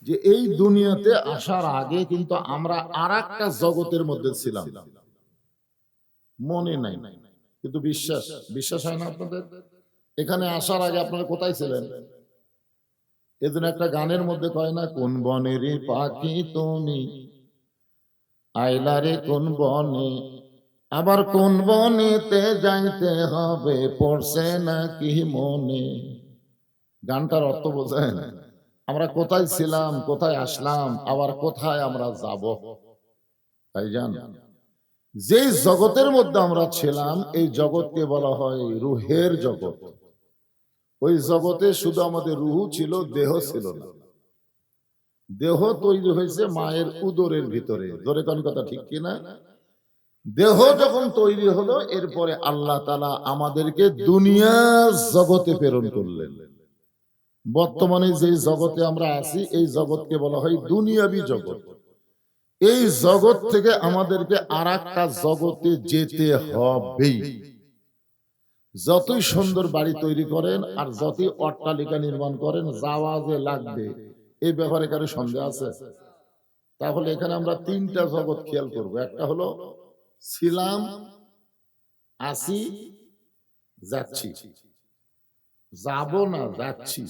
যে এই দুনিয়াতে আসার আগে কিন্তু আমরা আরেকটা জগতের মধ্যে ছিলাম, মনে নাই কিন্তু বিশ্বাস বিশ্বাস হয় না আপনাদের? এখানে আসার আগে আপনারা কোথায় ছিলেন? এজন্য একটা গানের মধ্যে কয় না, কোন বনেরই পাখি তুমি আইলারে কোন বনে, আবার কোন বনেতে যাইতে হবে পড়ছে নাকি মনে। গানটার অর্থ বোঝেন? আমরা কোথায় ছিলাম, কোথায় আসলাম, আবার কোথায় আমরা যাব। তাই জান, যেই জগতের মধ্যে আমরা ছিলাম এই জগৎকে বলা হয় রুহের জগৎ। ওই জগতে শুধু আমাদের রুহু ছিল, দেহ ছিল না। দেহ তৈরি হয়েছে মায়ের উদরের ভিতরে, ধরে কোন কথা ঠিক কিনা? দেহ যখন তৈরি হলো এরপরে আল্লাহ তাআলা আমাদেরকে দুনিয়ার জগতে প্রেরণ করলেন। বর্তমানে যে জগতে আমরা আছি এই জগৎকে বলা হয় দুনিয়াবি জগৎ। এই জগৎ থেকে আমাদেরকে আরেকটা জগতে যেতে হবেই। যতই সুন্দর বাড়ি তৈরি করেন আর যতই অট্টালিকা নির্মাণ করেন, যাওয়া যে লাগবে এই ব্যাপারে কারো সন্দেহ আছে? তাহলে এখানে আমরা তিনটা জগৎ খেয়াল করব। একটা হলো ছিলাম, আছি, যাচ্ছি। যাব না, যাচ্ছি।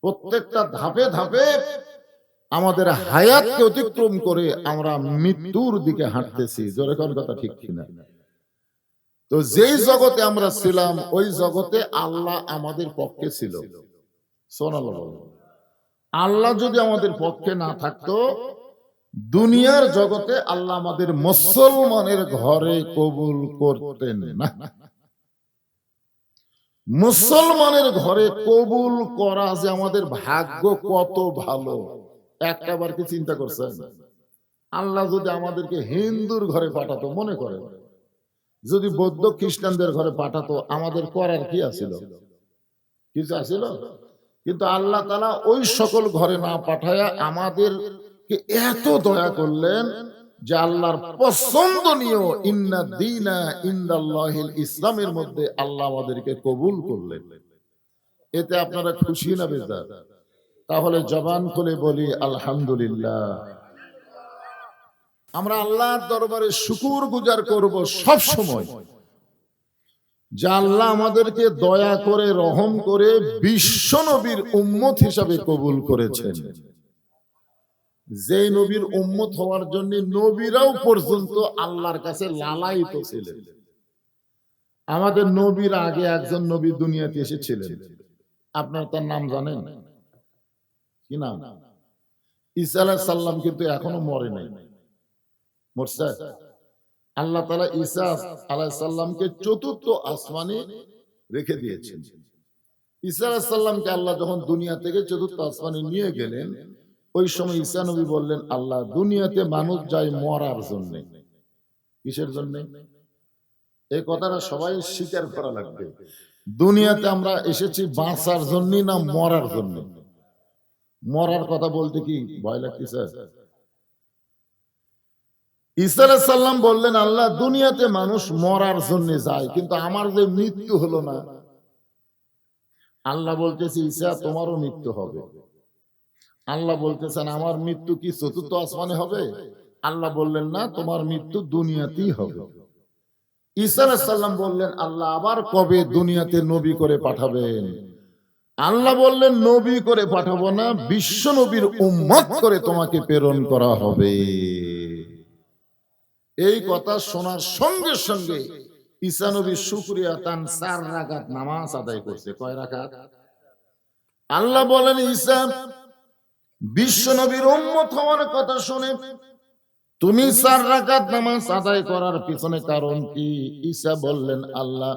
প্রত্যেকটা ধাপে ধাপে আমাদের হায়াতকে অতিক্রম করে আমরা মৃত্যুর দিকে হাঁটতেছি। জোরে কোন কথা ঠিক কিনা? তো যেই জগতে আমরা ছিলাম ওই জগতে আল্লাহ আমাদের পক্ষে ছিল। সুবহানাল্লাহ। আল্লাহ যদি আমাদের পক্ষে না থাকতো, দুনিয়ার জগতে আল্লাহ আমাদের মুসলমানের ঘরে কবুল করতেন না। মুসলমানের ঘরে কবুল করা যে আমাদের ভাগ্য কত ভালো, একটাবার কি চিন্তা করছেন? আল্লাহ যদি আমাদেরকে হিন্দুর ঘরে পাঠাতো, মনে করেন যদি বৌদ্ধ খ্রিস্টানদের ঘরে পাঠাতো, আমাদের করার কি আছিল? কিছু আছিল? কিন্তু আল্লাহ তাআলা ওই সকল ঘরে না পাঠায়া আমাদেরকে এত দয়া করলেন যে আল্লাহর পছন্দনীয় ইন্না দীনা ইনদাল্লাহিল ইসলামের মধ্যে আল্লাহ আমাদেরকে কবুল করলেন। এতে আপনারা খুশি না বেজার? তাহলে জবান খুলে বলি আলহামদুলিল্লাহ। আমরা আল্লাহর দরবারে শুকর গুজার করব সব সময় যে আল্লাহ আমাদেরকে দয়া করে রহম করে বিশ্ব নবীর উম্মত হিসাবে কবুল করেছেন। যে নবীর উম্মত হওয়ার জন্য নবীরাও পর্যন্ত আল্লাহর কাছে লালায়িত ছিলেন। আমাদের নবীর আগে একজন নবী দুনিয়াতে এসেছিলেন, আপনারা তার নাম জানেন কি নাম? ঈসা আলাইহিস সালাম কিন্তু এখনো মরে নাই, মরছে? আল্লাহ তাআলা ঈসা আলাইহিস সালামকে চতুর্থ আসমানে রেখে দিয়েছেন। ঈসা আলাইহিস সালামকে আল্লাহ যখন দুনিয়া থেকে চতুর্থ আসমানে নিয়ে গেলেন, ওই সময় ঈসা নবী বললেন, আল্লাহ দুনিয়াতে মানুষ যায় মরার জন্য। কিসের জন্য? এই কথাটা সবাই স্বীকার করা লাগবে। দুনিয়াতে আমরা এসেছি বাঁচার জন্য না মরার জন্য? মরার কথা বলতে কি ভয় লাগতেছে? ঈসা আলাইহিস সালাম বললেন, আল্লাহ দুনিয়াতে মানুষ মরার জন্য যায়, কিন্তু আমার যে মৃত্যু হলো না। আল্লাহ বলতেছে, ঈসা তোমারও মৃত্যু হবে। আল্লাহ বলতেছেন, আমার মৃত্যু কি চতুর্থ আসমানে হবে? আল্লাহ বললেন, না, তোমার মৃত্যু দুনিয়াতেই হবে। ঈসা আলাইহিস সালাম বললেন, আল্লাহ আবার কবে দুনিয়াতে নবী করে পাঠাবেন? আল্লাহ বললেন, নবী করে পাঠাবো না, বিশ্ব নবীর উম্মত করে তোমাকে প্রেরণ করা হবে। এই কথা শোনার সঙ্গে সঙ্গে ঈসা নবী শুকরিয়া তান 4 রাকাত নামাজ আদায় করছে। কয় রাকাত? আল্লাহ বলেন, ঈসা বিশ্ব নবীর উম্মত হওয়ার কথা শুনে তুমি 4 রাকাত নামাজ আদায় করার পিছনে কারণ কি? ঈসা বললেন, আল্লাহ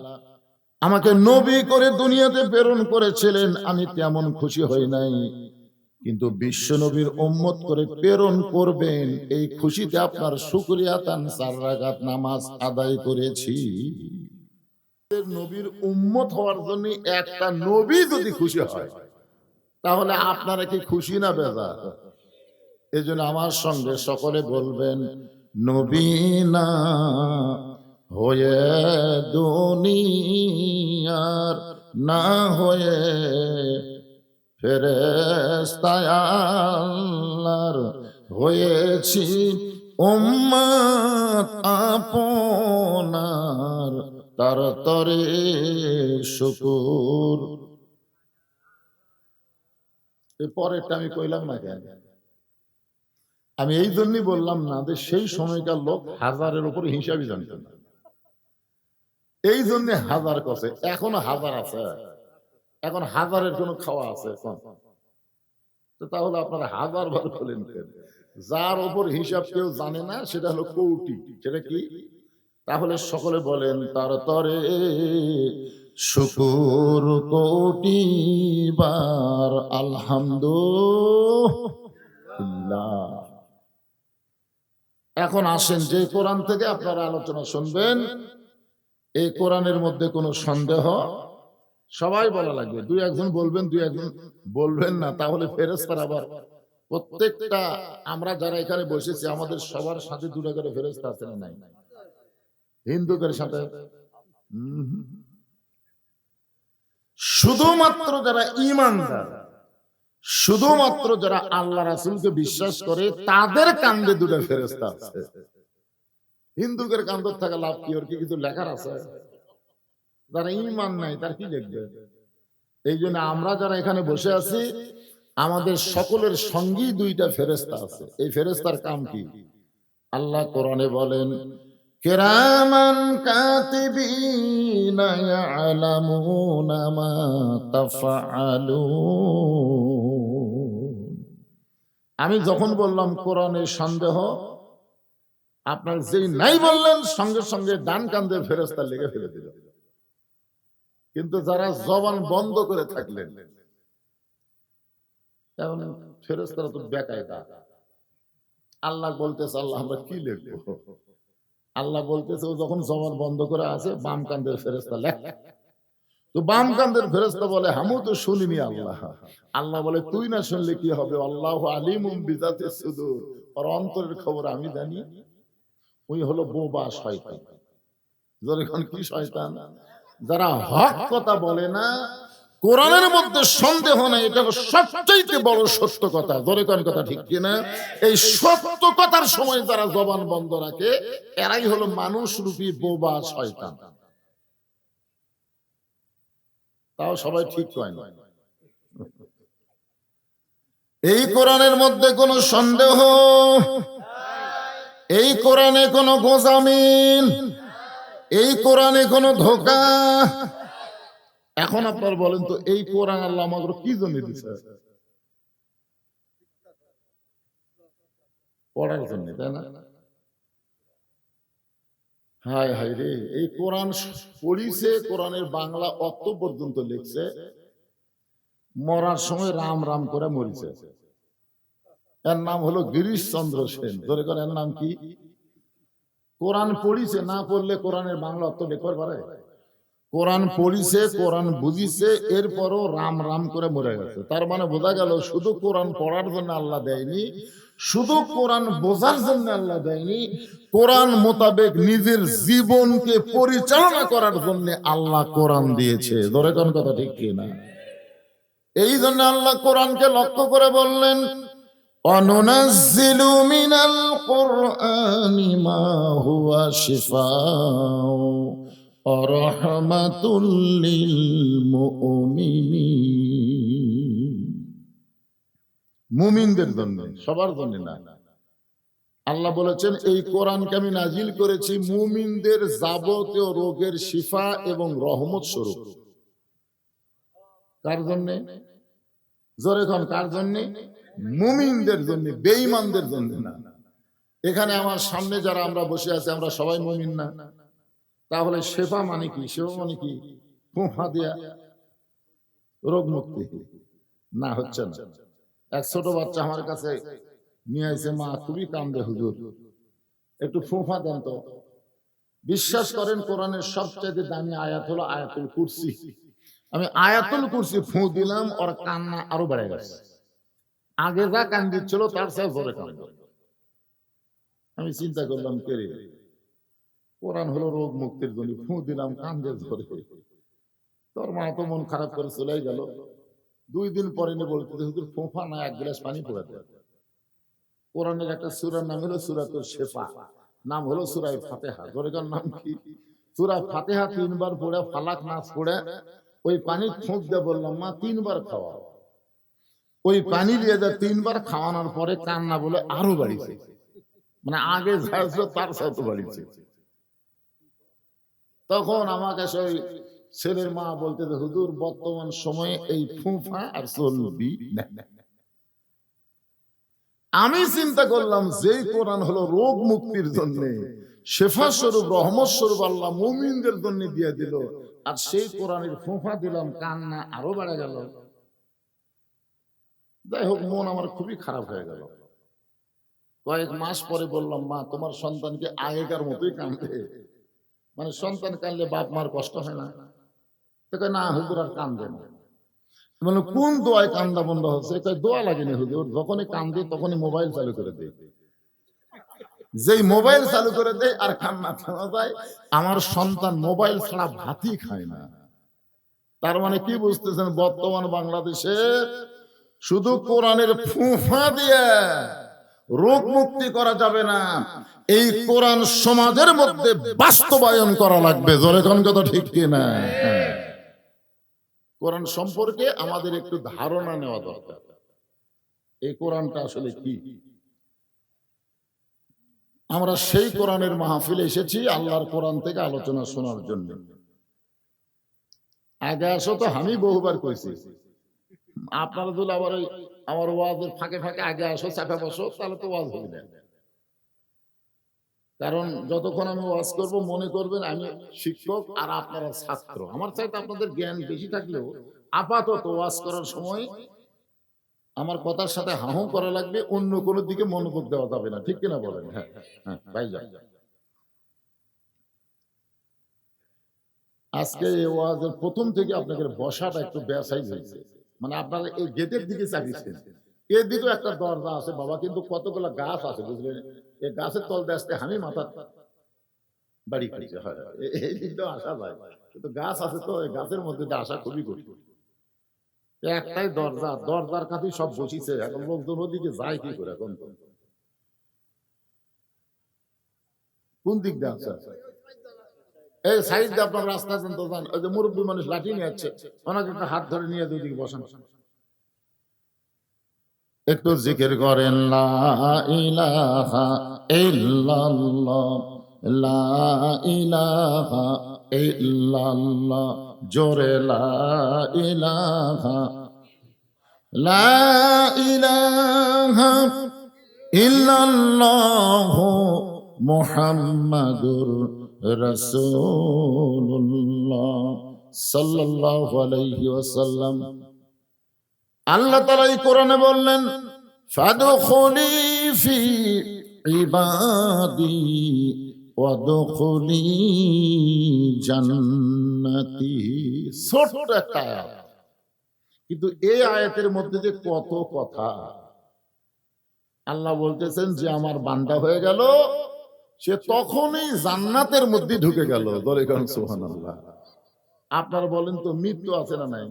আমাকে নবী করে দুনিয়াতে প্রেরণ করেছিলেন, আমি তেমন খুশি হই নাই, কিন্তু বিশ্ব নবীর উম্মত করে প্রেরণ করবেন এই খুশিতে আপনার শুকরিয়া তান 4 রাকাত নামাজ আদায় করেছি। নবীর উম্মত হওয়ার জন্য একটা নবী যদি খুশি হয়, তাহলে আপনারা কি খুশি না বেজার? এজন্য আমার সঙ্গে সকলে বলবেন, নবী না হয়ে দুনিয়ার না হয়ে ফেরেশতায় আল্লাহর হয়েছি উম্মত আপনার, তার তরে শুকুর। এর পরেরটা আমি কইলাম না কেন? আমি এই জন্যই বললাম না যে সেই সময়কার লোক হাজারের উপরে হিসাবই জানত না, এই জন্য হাজার কছে। এখনো হাজার আছে, এখন হাজারের কোনো খাওয়া আছে এখন? তো তাহলে আপনারা হাজার বার বলেন কেন? যার উপর হিসাব কেউ জানে না সেটা হলো কৌটি। সেটা কি? তাহলে সকলে বলেন তার তরে শুকুর কোটি বার আলহামদুলিল্লাহ। এখন আসেন যে কোরআন থেকে আপনারা আলোচনা শুনবেন, এই কোরআনের মধ্যে কোনো সন্দেহ? সবাই বলা লাগবে। দুই একজন বলবেন, দুই একজন বলবেন না, তাহলে ফেরেশতারা আবার প্রত্যেকটা, আমরা যারা এখানে বসেছি আমাদের সবার সাথে দুটো করে ফেরেশতা আছে না নাই? হিন্দুদের সাথে শুধুমাত্র যারা ঈমানদার, শুধুমাত্র যারা আল্লাহ রাসূলকে বিশ্বাস করে তাদের কাঁধে দুটো ফেরেশতা আছে। হিন্দুদের কাঁধে থাকা লাভ কি? ওর কি কিছু লেখার আছে? যারা ঈমান নাই তার কি লিখবে? এই জন্য আমরা যারা এখানে বসে আছি আমাদের সকলের সঙ্গেই দুইটা ফেরেশতা আছে। এই ফেরেশতার কাম কি? আল্লাহ কোরআনে বলেন কিরামান কাতিবিনা ইয়ালামুনা মা তাফআলুন। আমি যখন বললাম কোরআনের সন্দেহ, আপনার যেই নাই বললেন সঙ্গে সঙ্গে ডান কান্দে ফেরেশতা লেগে ফেলে দিল। কিন্তু যারা জবান বন্ধ করে থাকলেন, কারণ ফেরেশতারা তো বেকায়দা। আল্লাহ বলতেছে, আল্লাহ আমরা কি লিখবো? আল্লাহ বলতেছে ও যখন জবান বন্ধ করে আছে বাম কান্দের ফেরেশতা লেখ। তো বাম কান্দের ফেরেশতা বলে হামু তো শুনিনি আল্লাহ। আল্লাহ বলে তুই না শুনলে কি হবে? আল্লাহু আলিমুম বিযাতিস সুদূর, ওর অন্তরের খবর আমি জানি। ওই হলো বোবা শয়তান। যখন কি শয়তান? যারা হক কথা বলে না, কোরআনের মধ্যে সন্দেহ নাই, এটা হলো সবচেয়ে বড় সত্য কথা। ধরে কোন কথা ঠিক কিনা? এই সত্য কথার সময় যারা জবান বন্ধ রাখে এরাই হলো মানুষ রূপী বোবা শয়তান। তাও সবাই ঠিক কয় না। এই কোরআনের মধ্যে কোনো সন্দেহ, এই কোরআনে কোনো গোজামিন, এই কোরআনে কোনো ধোঁকা। এখন আপনার বলেন তো এই কোরআন আল্লাহ আমাদের কি জন্য দিচ্ছে? পড়ার জন্য, তাই না? হায় হায় রে, এই কোরআন পড়িছে, কোরআনের বাংলা অর্থ পর্যন্ত লিখছে, মরার সময় রাম রাম করে মরিছে। এর নাম হলো গিরিশ চন্দ্র সেন। ধরে করেন এর নাম কি? কোরআন পড়িছে, না পড়লে কোরআনের বাংলা অর্থ লিখতে পারে? কোরআন পড়িছে, কোরআন বুঝিছে, এরপরও রাম রাম করে মরে গেছে। তার মানে বোঝা গেল শুধু কোরআন পড়ার জন্য আল্লাহ দেয়নি, শুধু কোরআন বোঝার জন্য আল্লাহ দেয়নি, কোরআন মোতাবেক নিজের জীবনকে পরিচালনা করার জন্য আল্লাহ কোরআন দিয়েছে। ধরে কোন কথা ঠিক কিনা? এই জন্য আল্লাহ কোরআনকে লক্ষ্য করে বললেন অনুনাজ্জিলু মিনাল কুরআনি মা হুয়া শিফাউ ওয়া রাহমাতুল লিল মুমিনিন। মুমিনদের জন্য, সবার জন্য না। আল্লাহ বলেছেন এই কোরআনকে আমি নাজিল করেছি মুমিনদের যাবতীয় রোগের শিফা এবং রহমত স্বরূপ। কার জন্য? জোরে কোন কার জন্য? মুমিনদের জন্য, বেঈমানদের জন্য না। এখানে আমার সামনে যারা আমরা বসে আছি আমরা সবাই মুমিন না? তাহলে শেফা মানে কি? শেফা মানে কি? ফুঁফা দিয়া রোগ মুক্তি না, হচ্ছে না। এক ছোট বাচ্চা আমার কাছে নিয়ে আসে, মা খুবই কান্দে, হুজুর একটু ফুঁফা দেন তো। বিশ্বাস করেন কোরআনের সবচেয়ে দামি আয়াত হলো আয়াতুল কুরসি। আমি আয়াতুল কুরসি ফু দিলাম, ওর কান্না আরো বেড়ে গেছে। আগে যা কান দিচ্ছিল তার চেয়ে জোরে কান্দে। আমি চিন্তা করলাম কে রে, কোরআন হলো রোগ মুক্তির জন্য, ফু দিলাম কান্দে ধরে। তোর মা তো মন খারাপ করে চলে গেল। 2 দিন পরে নিয়ে বলতে হুজুর ফোঁফা না 1 গ্লাস পানি পড়ে দেন। কোরআনের একটা সূরার নাম হলো সূরাতুল শিফা, নাম হলো সূরা ফাতিহা। জোরে নাম কি? সূরা ফাতিহা 3 বার পড়ে ফালাক নাস পড়ে ওই পানি ফোঁক দিয়ে বললাম মা 3 বার খাওয়াও। ওই পানি দিয়ে 3 বার খাওয়ানোর পরে কান্না বলে আরো বাড়িছে, মানে আগে যা ছিল তার সাথে বাড়িছে। তখন আমাকে সেই ছেলের মা বলতে যে হুজুর বর্তমান সময়ে এই ফুঁফা আর চলবি না। আমি চিন্তা করলাম যে কোরআন হলো রোগ মুক্তির জন্য, শেফা স্বরূপ, রহমত স্বরূপ আল্লাহ মুমিনদের জন্য দিয়ে দিল, আর সেই কোরআনের ফুঁফা দিলাম, কান্না আরো বেড়ে গেল। যাই হোক, মন আমার খুবই খারাপ হয়ে গেল। কয়েক মাস পরে বললাম মা তোমার সন্তানকে আগেকার মতোই কান্দে, মানে সন্তান কাঁদলে বাপ মার কষ্ট হয় না? না হুজুর আর কান্দে না। মানে কোন দোয়ায় কান্দা বন্ধ হচ্ছে? দোয়া লাগেনি হুজুর, যখনই কান্দে তখনই মোবাইল চালু করে দেয়। যেই মোবাইল চালু করে দেয় আর কান্না থামা যায়। আমার সন্তান মোবাইল ছাড়া ভাতই খায় না। তার মানে কি বুঝতেছেন, বর্তমান বাংলাদেশে শুধু কোরআনের ফুঁফা দিয়ে রোগ মুক্তি করা যাবে না, এই কোরআন সমাজের মধ্যে বাস্তবায়ন করা লাগবে। জোরে কোন কথা ঠিক কিনা? কোরআন সম্পর্কে আমাদের একটু ধারণা নেওয়া দরকার, এই কোরআনটা আসলে কি। আমরা সেই কোরআনের মাহফিলে এসেছি আল্লাহর কোরআন থেকে আলোচনা শোনার জন্য। আগে আসো তো আমি বহুবার কইছি, আপনারা যদি আবার ওই আমার ওয়াজের ফাঁকে ফাঁকে আগে আসো, চাপা বসো, তাহলে তো ওয়াজ হবে না। কারণ যতক্ষণ আমি ওয়াজ করব মনে করবেন আমি শিক্ষক আর আপনারা ছাত্র। আমার চাইতে আপনাদের জ্ঞান বেশি থাকলেও আপাতত ওয়াজ করার সময় আমার কথার সাথে হাহু করা লাগবে, অন্য কোনো দিকে মনোযোগ দেওয়া যাবে না। ঠিক কিনা বলেন? হ্যাঁ হ্যাঁ ভাইজান, আজকে এই ওয়াজের প্রথম থেকে আপনাদের বসাটা একটু বেসাইজ হয়েছে, মানে আপনারা এই গেটের দিকে চাপিয়েছেন, এর দিকেও একটা দরজা আছে বাবা, কিন্তু কতগুলো গাছ আছে বুঝলেন, এই গাছের তল দিয়ে আসতে আমি মাথা বাড়ি খাইছে। হয় এই দিক দিয়ে আসা যায়, কিন্তু গাছ আছে তো এই গাছের মধ্যে দিয়ে আসা খুবই কঠিন। একটাই দরজা, দরজার কাছে সব বসিছে, এখন লোকজন ওদিকে যায় কি করে? এখন কোন দিক দিয়ে আছে? এই সাইড দিয়ে আপনার রাস্তা আছেন তো যান, ওই যে মুরব্বী মানুষ লাঠি নিয়ে যাচ্ছে, ওনাকে একটা হাত ধরে নিয়ে দুই দিকে বসান, একটু জিকির করেন লা ইলাহা ইল্লাল্লাহ, লা ইলাহা ইল্লাল্লাহ, জোরে লা ইলাহা, লা ইলাহা ইল্লাল্লাহ মুহাম্মাদুর রাসূলুল্লাহ সাল্লাল্লাহু আলাইহি ওয়াসাল্লাম। আল্লাহ তাআলা এই কোরআনে বললেন ফাদখুলি ফি ইবাদি ওয়াদখুলি জান্নাতি। ছোট্ট একটা আয়াত, কিন্তু এই আয়াতের মধ্যে যে কত কথা। আল্লাহ বলতেছেন যে আমার বান্দা হয়ে গেল, সে তখনই জান্নাতের মধ্যে ঢুকে গেল। ধরে কারণ সুবহানাল্লাহ। আপনারা বলেন তো, মৃত্যু আছে না নাই?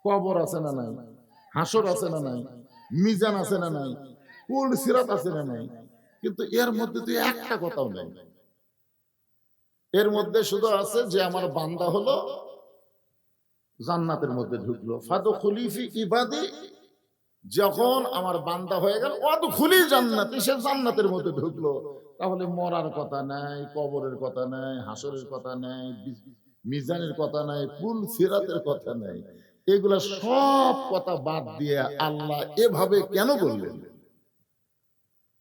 কবর আছে না নাই? হাসর আছে না নাই? মিজান আছে না নাই? কুল সিরাত আছে না নাই? কিন্তু এর মধ্যে তো একটা কথাও নেই। এর মধ্যে শুধু আছে যে আমার বান্দা হলো, জান্নাতের মধ্যে ঢুকলো। ফাদখুলি ফি ইবাদি, যখন আমার বান্দা হয়ে গেল, ওয়াদখুলি জান্নাতি, সে জান্নাতের মধ্যে ঢুকলো। তাহলে মরার কথা নাই, কবরের কথা নাই, হাসরের কথা নাই, মিজানের কথা নাই, কুল সিরাতের কথা নাই। এগুলা সব কথা বাদ দিয়ে আল্লাহ এভাবে কেন বললেন?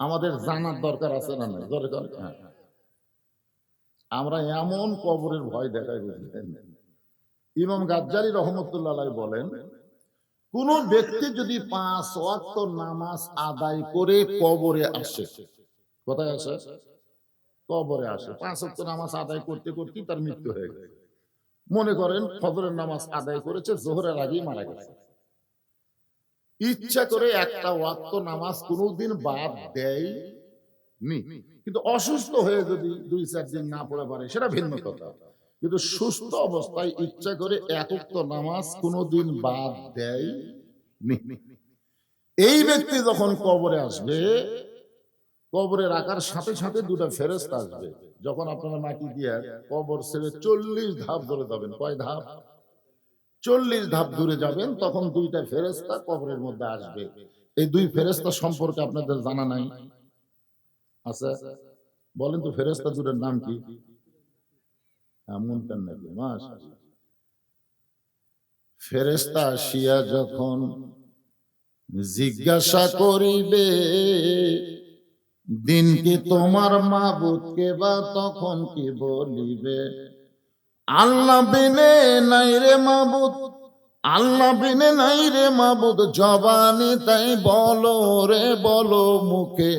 আমাদের জানার দরকার আছে না নাই? হ্যাঁ, আমরা এমন কবরের ভয় দেখাই, বুঝলেন? ইমাম গাজ্জালী রহমতুল্লাহ আলাইহি বলেন, কোন ব্যক্তি যদি 5 ওয়াক্ত নামাজ আদায় করে কবরে আসে, কোথায় আসে? কবরে আসে। 5 ওয়াক্ত নামাজ আদায় করতে করতে তার মৃত্যু হয়ে গেছে। মনে করেন ফজরের নামাজ আদায় করেছে, জোহরের আগেই মারা গেছে। ইচ্ছা করে একটা ওয়াক্ত নামাজ কোনোদিন বাদ দেয়নি, কিন্তু অসুস্থ হয়ে যদি 2-4 দিন না পড়ে পারে সেটা ভিন্ন কথা। কিন্তু সুস্থ অবস্থায় ইচ্ছা করে এক ওয়াক্ত নামাজ কোনোদিন বাদ দেয় নি। এই ব্যক্তি যখন কবরে আসবে, কবরে রাখার সাথে সাথে দুটা ফেরেশতা আসবে। যখন আপনারা মাটি দিয়ে কবর ছেড়ে 40 ধাপ ধরে যাবেন, কয় ধাপ? 40 ধাপ দূরে যাবেন, তখন দুইটা ফেরেশতা কবরের মধ্যে আসবে। এই দুই ফেরেশতা সম্পর্কে আপনাদের জানা নাই? আচ্ছা বলেন তো, ফেরেশতা দুটোর নাম কি? মুনকার নাকির। মাশাআল্লাহ। ফেরেশতা আসিয়া যখন জিজ্ঞাসা করিবে, দিন কি তোমার মাবুদ কে, বা তখন কি বলিবে? আল্লাহ বিনে নাই রে মাবুদ, আল্লাহ বিনে নাই রে মাবুদ, জবানি তাই বলো রে বলো মুখে,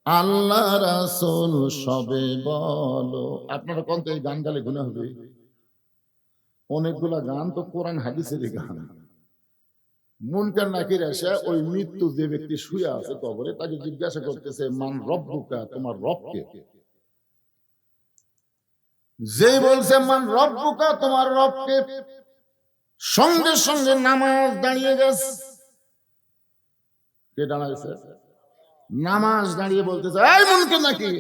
আল্লাহ রাসূল সবে বলো। আপনারা কোন এই গান গালে গুনাহ হবে? অনেকগুলা গান তো কোরআন হাদিসের গান। মুনকার নাকির এসে ওই মৃত্যু যে ব্যক্তি শুয়ে আছে কবরে, তাকে জিজ্ঞাসা করতেছে, মান রব্বুকা, তোমার রব কে? যে বলছে মান রব্বুকা, তোমার রব কে, সঙ্গে সঙ্গে নামাজ দাঁড়িয়ে গেছে। কে দাঁড়াইছে? নামাজ দাঁড়িয়ে বলতেছে, এই মুনকার নাকির,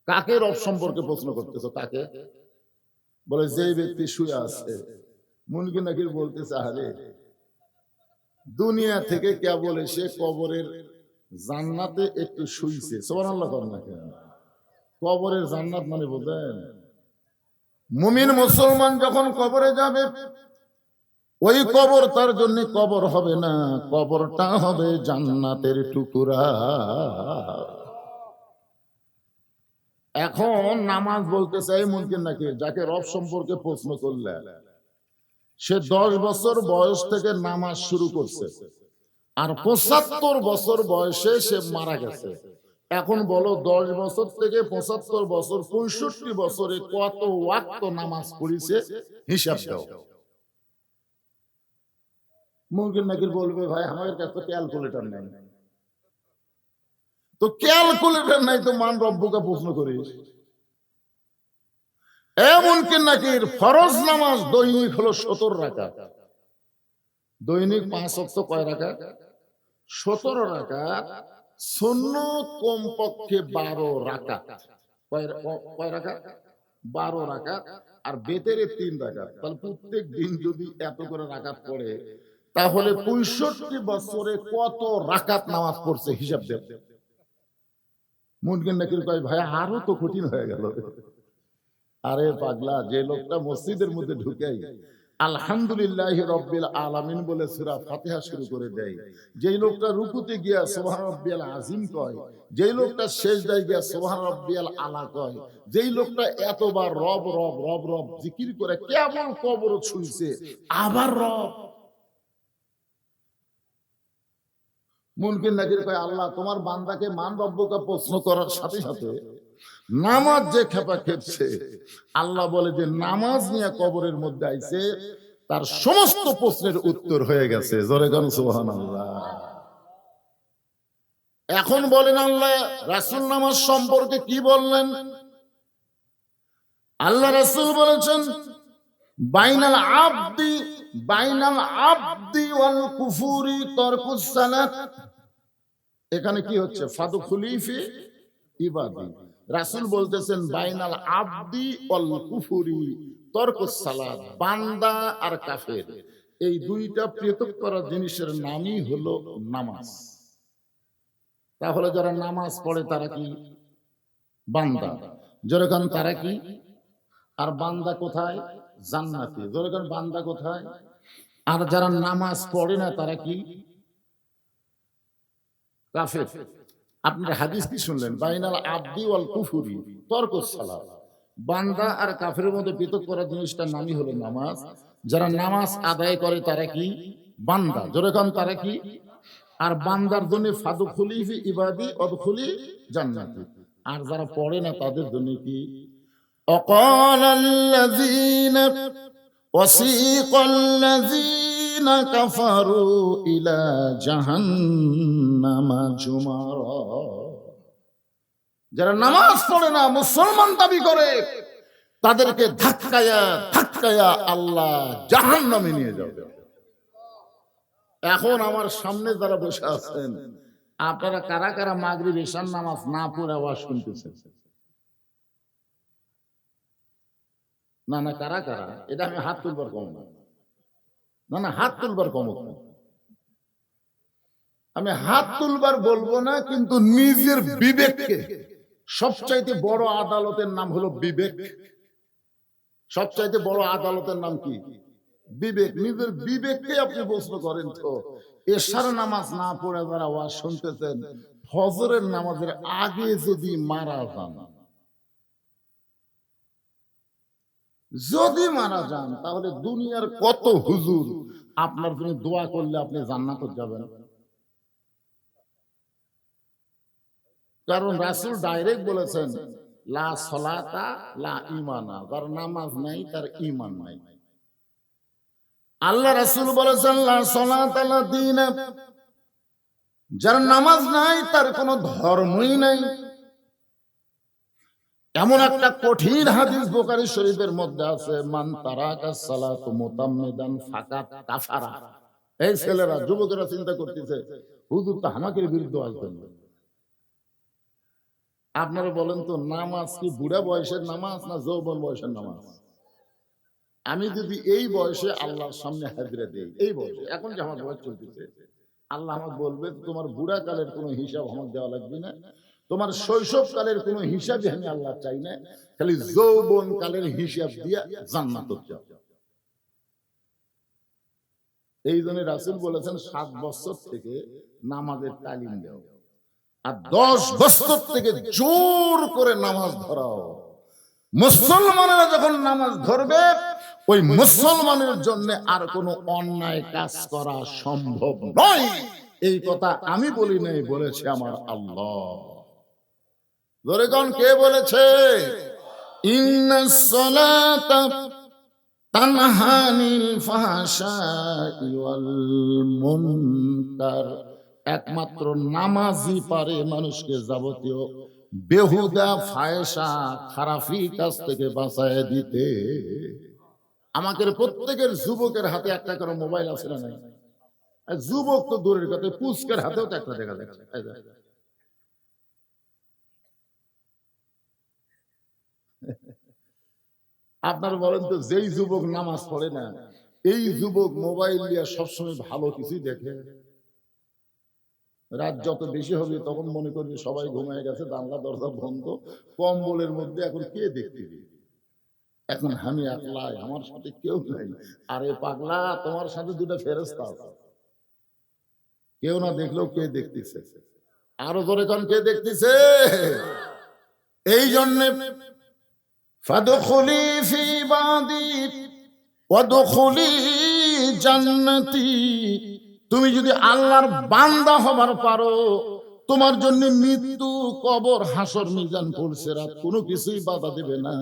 কাকে রব সম্পর্কে প্রশ্ন করতেছো? কাকে? বলে যে ব্যক্তি শুয়ে আছে। মুনকার নাকির বলতেছে, আরে দুনিয়া থেকে কেবল এসে কবরের জান্নাতে একটু শুইছে। সুবহানাল্লাহ করেন না কেন? কবরের জান্নাত মানে বোঝেন? মুমিন মুসলমান যখন কবরে যাবে, ওই কবর তার জন্য কবর হবে না, কবরটা হবে জান্নাতের টুকরা। এখন নামাজ বলতে চাই মুনকার নাকির, যাকে রব সম্পর্কে প্রশ্ন করলে, সে 10 বছর বয়স থেকে নামাজ শুরু করছে, আর 75 বছর বয়সে সে মারা গেছে। এখন বলো 10 বছর থেকে 75 বছর, 65 বছরে কত ওয়াক্ত নামাজ পড়িছে, হিসাব দাও। মুনকার নাকির বলবে, ভাই আমাদের কাছে ক্যালকুলেটর নাই। তো ক্যালকুলেটর নাই তো মান রব্বুকা প্রশ্ন করিস? মুনকার নাকির ফরজ নামাজ দৈনিক হলো 17 রাকাত। দৈনিক 5 ওয়াক্ত কয় রাকাত? 17 রাকাত। সুন্নত কমপক্ষে 12 রাকাত। কয় রাকাত? 12 রাকাত। আর বেতেরে 3 রাকাত। তাহলে প্রত্যেক দিন যদি এত করে রাকাত পড়ে, তাহলে 65 বছরে কত রাকাত নামাজ পড়ছে হিসাব দেব। মুনকার নাকির কয়, ভাই আরো তো কঠিন হয়ে গেল। আরে পাগলা, যে লোকটা মসজিদের মধ্যে ঢুকেই আলহামদুলিল্লাহি রাব্বিল আলামিন বলে সূরা ফাতিহা শুরু করে দেয়, যেই লোকটা রুকুতে গিয়া সুবহান রাব্বিয়াল আযীম কয়, যেই লোকটা সিজদায় গিয়া সুবহান রাব্বিয়াল আলা কয়, যেই লোকটা এতবার রব রব রব রব জিকির করে কেমন কবর ছুঁইছে, আবার রব। মুনকার নাকির কয়, আল্লাহ তোমার বান্দাকে মান রব্বুকা প্রশ্ন করার সাথে সাথে নামাজ যে খেপা খেপছে, আল্লাহ বলে যে নামাজ নিয়ে কবরের মধ্যে আইছে, তার সমস্ত প্রশ্নের উত্তর হয়ে গেছে। জোরে গান সুবহানাল্লাহ। এখন বলেন আল্লাহ রাসূল নামাজ সম্পর্কে কি বললেন? আল্লাহ রাসূল বলেছেন, বাইনাল আবদি ওয়াল কুফুরি তারকুস সালাত। এখানে কি হচ্ছে? ফাদখুলি ফি ইবাদি। রাসূল বলতেছেন বাইনাল আবদি ওয়াল কুফুরি তারকুস সালাত, বান্দা আর কাফের, এই দুইটা পৃথক করা জিনিসের নামই হলো নামাজ। তাহলে যারা নামাজ পড়ে তারা কি? বান্দা। যেরকম তারা কি? আর বান্দা কোথায়? জান্নাতি। যেরকম বান্দা কোথায়? আর যারা নামাজ পড়ে না তারা কি? কাফের। আপনারা হাদিস কি শুনলেন? বাইনাল আবদি ওয়াল কুফুরি তারকুস সালাত, বান্দা আর কাফেরের মধ্যে পৃথক করা জিনিসটার নামই হলো নামাজ। যারা নামাজ আদায় করে তারা কি? বান্দা। যেরকম তারা কি? আর বান্দার জন্য ফাদখুলি ফি ইবাদি ওয়াদখুলি জান্নাতি। আর যারা পড়ে না তাদের জন্য কি? অকালাল্লাযীনা ওয়াসীকাল্লাযীনা কাফারু ইলা জাহান্নামা যুমারা। যারা নামাজ পড়ে না, মুসলমান দাবি করে, তাদেরকে ধাক্কায়া ধাক্কায়া আল্লাহ জাহান্নামে নিয়ে যাবে। এখন আমার সামনে যারা বসে আছেন, আপনারা কারা কারা মাগরিব এশার নামাজ না পড়ে আওয়াজ শুনতেছেন? না না, কারা কারা? এটা আমি হাত তুলবার কম না, না না, হাত তুলবার কম। আমি হাত তুলবার বলবো না, কিন্তু নিজের বিবেককে, সবচাইতে বড় আদালতের নাম হলো বিবেক। সবচাইতে বড় আদালতের নাম কি? বিবেক। নিজের বিবেককে আপনি প্রশ্ন করেন তো, এশার নামাজ না পড়ে যারা ওয়াজ শুনতেছেন, ফজরের নামাজের আগে যদি মারা যান, যদি মারা যান, তাহলে দুনিয়ার কত হুজুর আপনার জন্য দোয়া করলে আপনি জান্নাতে যাবেন। কারণ রাসূল ডাইরেক্ট বলেছেন, লা সলাতা লা ঈমানা, যার নামাজ নাই তার ঈমান নাই। আল্লাহ রাসূল বলেছেন, লা সলাতা লা দীন, যার নামাজ নাই তার কোনো ধর্মই নাই। এমন একটা কঠিন হাদিস বুখারী শরীফের মধ্যে আছে, মান তারাকা সালাতু মুতাম্মিদান ফাকাত কাফারা। এই ছেলেরা, যুবকেরা চিন্তা করতেছে, হুজুর তো হামাকের বিরুদ্ধে আসবেন। আপনারা বলেন তো, নামাজ কি বুড়া বয়সের নামাজ না যৌবন বয়সের নামাজ? আমি যদি এই বয়সে আল্লাহর সামনে হাজিরা দেই, এই বয়সে, এখন যে আমার বয়স চলতেছে, আল্লাহ আমাকে বলবে তোমার বুড়া কালের কোনো হিসাব আমাকে দেওয়া লাগবে না, তোমার শৈশব কালের কোনো হিসাবই আমি আল্লাহ চাই না, খালি যৌবন কালের হিসাব দিয়া জান্নাতে যাও। এই জন্য রাসূল বলেছেন 7 বছর থেকে নামাজের তালিম দাও, আর 10 বছর থেকে জোর করে নামাজ ধরাও। মুসলমানেরা যখন নামাজ ধরবে, ওই মুসলমানের জন্য আর কোনো অন্যায় কাজ করা সম্ভব নয়। এই কথা আমি বলি নাই, বলেছে আমার আল্লাহ। জোরে কোন, কে বলেছে? ইন্নাস সালাতা তানহা আনিল ফাহশাই ওয়াল মুনকার। একমাত্র নামাজই পারে মানুষকে যাবতীয় বেহুদা ফায়সা খারাপি কাজ থেকে বাঁচায় দিতে। আমাদের প্রত্যেকের যুবকের হাতে একটা করে মোবাইল আছে না নাই? যুবক তো দূরের কথা, পুচকের হাতেও তো একটা দেখা যাচ্ছে। আপনার বলেন তো, যেই যুবক নামাজ পড়ে না, এই যুবক মোবাইল দিয়ে সবসময় ভালো কিছুই দেখে। রাত যত বেশি হবে তখন মনে করবে সবাই ঘুমিয়ে গেছে, জানলা দরজা বন্ধ, কম্বলের মধ্যে এখন কে দেখতে দিবে, এখন আমি একলাই, আমার সাথে কেউ নাই। আরে পাগলা, তোমার সাথে দুটো ফেরেশতা আছে, কেউ না দেখলেও কে দেখতেছে? আরো জোরে কোন, কে দেখতেছে? এই জন্য ফাদখুলি ফি ইবাদি ওয়াদখুলি জান্নাতি। তুমি যদি আল্লাহর বান্দা হবার পারো, তোমার জন্য মৃত্যু, কবর, হাসর, মিজান, পুলসিরাত কোনো কিছুই বাধা দেবে না।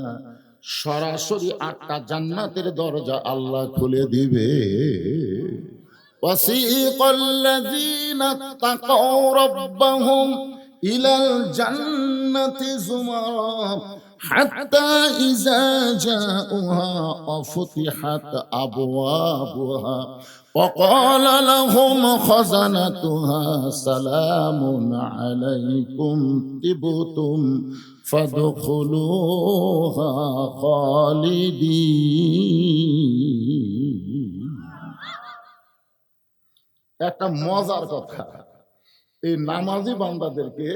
সরাসরি 8টা জান্নাতের দরজা আল্লাহ খুলে দিবে। ওয়াসিকাল্লাযীনা তাকাউ রাব্বাহুম ইলাল জান্নাতি যুমারা হাত্তা ইযা জাউহা ওয়াফতিহাত আবওয়াবুহা وقال لهم خزنتها سلام عليكم طبتم فادخلوها خالدين। একটা মজার কথা, এই নামাজি বান্দাদেরকে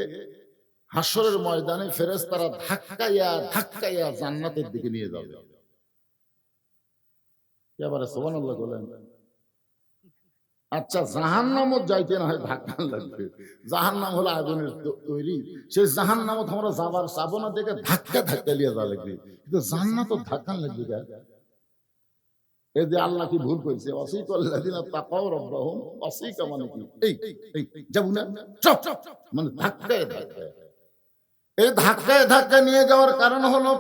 হাসরের ময়দানে ফেরেশতারা ধাক্কাইয়া ধাক্কাইয়া জান্নাতের দিকে নিয়ে যাবে। এবারে সুবহানাল্লাহ বলেন। আচ্ছা, জাহান্নামত যাইতে না হয় ধাক্কা লাগবে, জাহান্নাম হলো আগুনের তৈরি, সেই জাহান্নামত আমরা যাবার চাবো না, দেখে ধাক্কা ধাক্কা লিয়ে যাওয়া লাগবে, কিন্তু জান্নাত ধাক্কা লাগবে। এই যে আল্লাহ কি ভুল করেছে? ওয়াসিকাল্লাযীনা তাকাউ রাব্বাহুম, ওয়াসিকা মানে কি? এই যাবো না, চপ মানে ধাক্কায় ধাক্কায়। এই ধাক্কায় ধাক্কা নিয়ে যাওয়ার কারণ হলো,